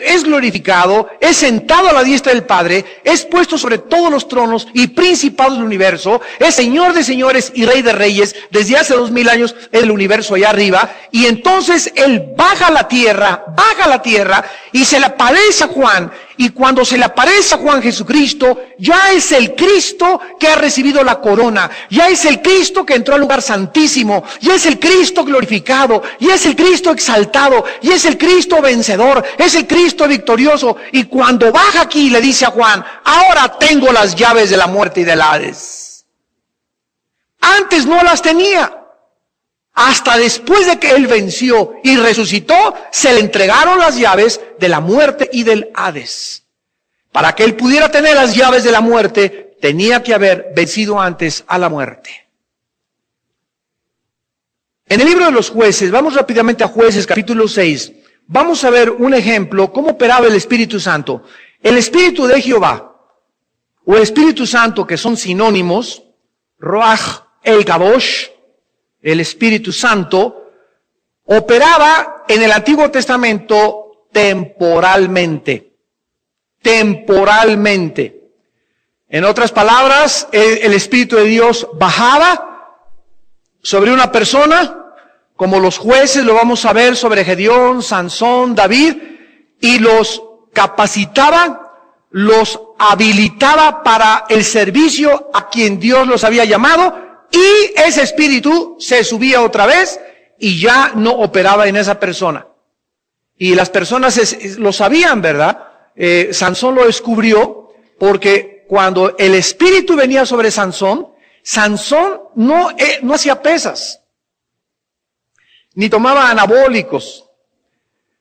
es glorificado, es sentado a la diestra del Padre, es puesto sobre todos los tronos y principados del universo, es Señor de señores y Rey de reyes, desde hace 2000 años el universo allá arriba, y entonces Él baja a la tierra y se le aparece a Juan, y cuando se le aparece a Juan Jesucristo, ya es el Cristo que ha recibido la corona, ya es el Cristo que entró al lugar santísimo, ya es el Cristo glorificado, ya es el Cristo exaltado, ya es el Cristo vencedor, es el Cristo victorioso. Y cuando baja aquí le dice a Juan, ahora tengo las llaves de la muerte y del Hades. Antes no las tenía. Hasta después de que Él venció y resucitó, se le entregaron las llaves de la muerte y del Hades. Para que Él pudiera tener las llaves de la muerte, tenía que haber vencido antes a la muerte. En el libro de los Jueces, vamos rápidamente a Jueces capítulo 6, vamos a ver un ejemplo, cómo operaba el Espíritu Santo. El Espíritu de Jehová, o el Espíritu Santo, que son sinónimos, Ruach el Kadosh, el Espíritu Santo, operaba en el Antiguo Testamento temporalmente. Temporalmente. En otras palabras, el Espíritu de Dios bajaba sobre una persona, como los jueces lo vamos a ver sobre Gedeón, Sansón, David, y los capacitaba, los habilitaba para el servicio a quien Dios los había llamado, y ese espíritu se subía otra vez y ya no operaba en esa persona. Y las personas lo sabían, ¿verdad? Sansón lo descubrió porque cuando el espíritu venía sobre Sansón, Sansón no hacía pesas, ni tomaba anabólicos,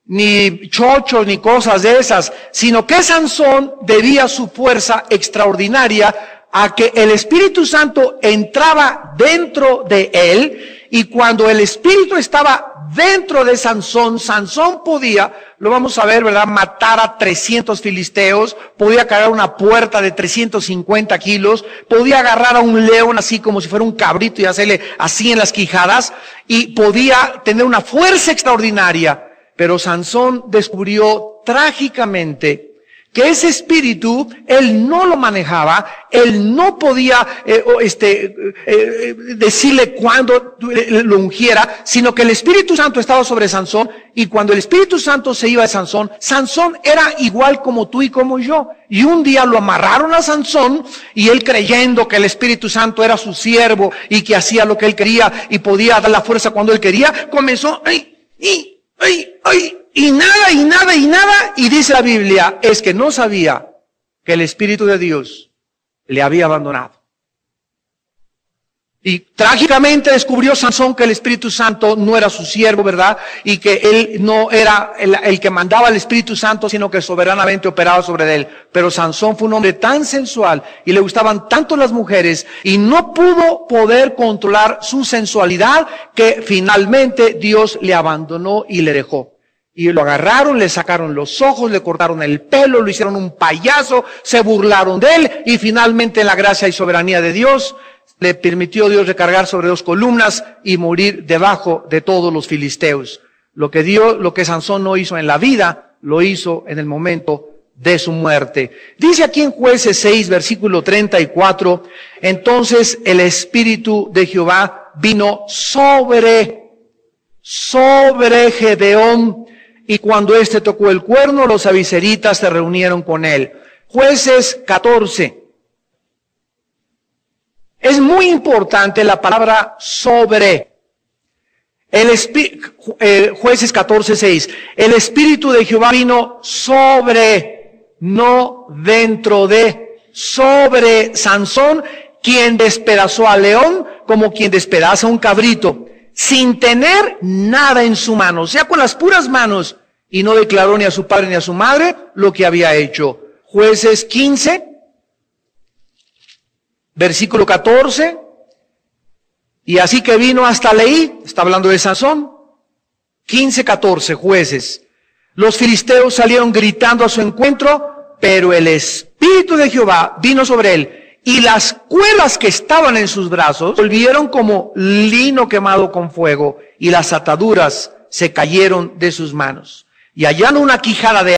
ni chochos, ni cosas de esas, sino que Sansón debía su fuerza extraordinaria a que el Espíritu Santo entraba dentro de él, y cuando el Espíritu estaba dentro de Sansón, Sansón podía, lo vamos a ver, ¿verdad?, matar a 300 filisteos, podía cargar una puerta de 350 kilos, podía agarrar a un león así como si fuera un cabrito y hacerle así en las quijadas, y podía tener una fuerza extraordinaria. Pero Sansón descubrió trágicamente que ese espíritu, él no lo manejaba, él no podía decirle cuándo lo ungiera, sino que el Espíritu Santo estaba sobre Sansón, y cuando el Espíritu Santo se iba de Sansón, Sansón era igual como tú y como yo. Y un día lo amarraron a Sansón, y él, creyendo que el Espíritu Santo era su siervo, y que hacía lo que él quería, y podía dar la fuerza cuando él quería, comenzó, y nada, y dice la Biblia, es que no sabía que el Espíritu de Dios le había abandonado. Y trágicamente descubrió Sansón que el Espíritu Santo no era su siervo, ¿verdad? Y que él no era el que mandaba al Espíritu Santo, sino que soberanamente operaba sobre él. Pero Sansón fue un hombre tan sensual y le gustaban tanto las mujeres, y no pudo poder controlar su sensualidad, que finalmente Dios le abandonó y le dejó. Y lo agarraron, le sacaron los ojos, le cortaron el pelo, lo hicieron un payaso, se burlaron de él, y finalmente, en la gracia y soberanía de Dios, le permitió Dios recargar sobre 2 columnas y morir debajo de todos los filisteos. Lo que Sansón no hizo en la vida, lo hizo en el momento de su muerte. Dice aquí en Jueces 6, versículo 34, entonces el Espíritu de Jehová vino sobre Gedeón, y cuando éste tocó el cuerno, los abiseritas se reunieron con él. Jueces 14. Es muy importante la palabra sobre. Jueces 14:6. El Espíritu de Jehová vino sobre, no dentro de, sobre Sansón, quien despedazó al león como quien despedaza un cabrito, sin tener nada en su mano, o sea, con las puras manos, y no declaró ni a su padre ni a su madre lo que había hecho. Jueces 15, versículo 14, y así que vino hasta Leí, está hablando de Sansón, 15:14, Jueces. Los filisteos salieron gritando a su encuentro, pero el Espíritu de Jehová vino sobre él, y las cuerdas que estaban en sus brazos volvieron como lino quemado con fuego, y las ataduras se cayeron de sus manos. Y hallando una quijada de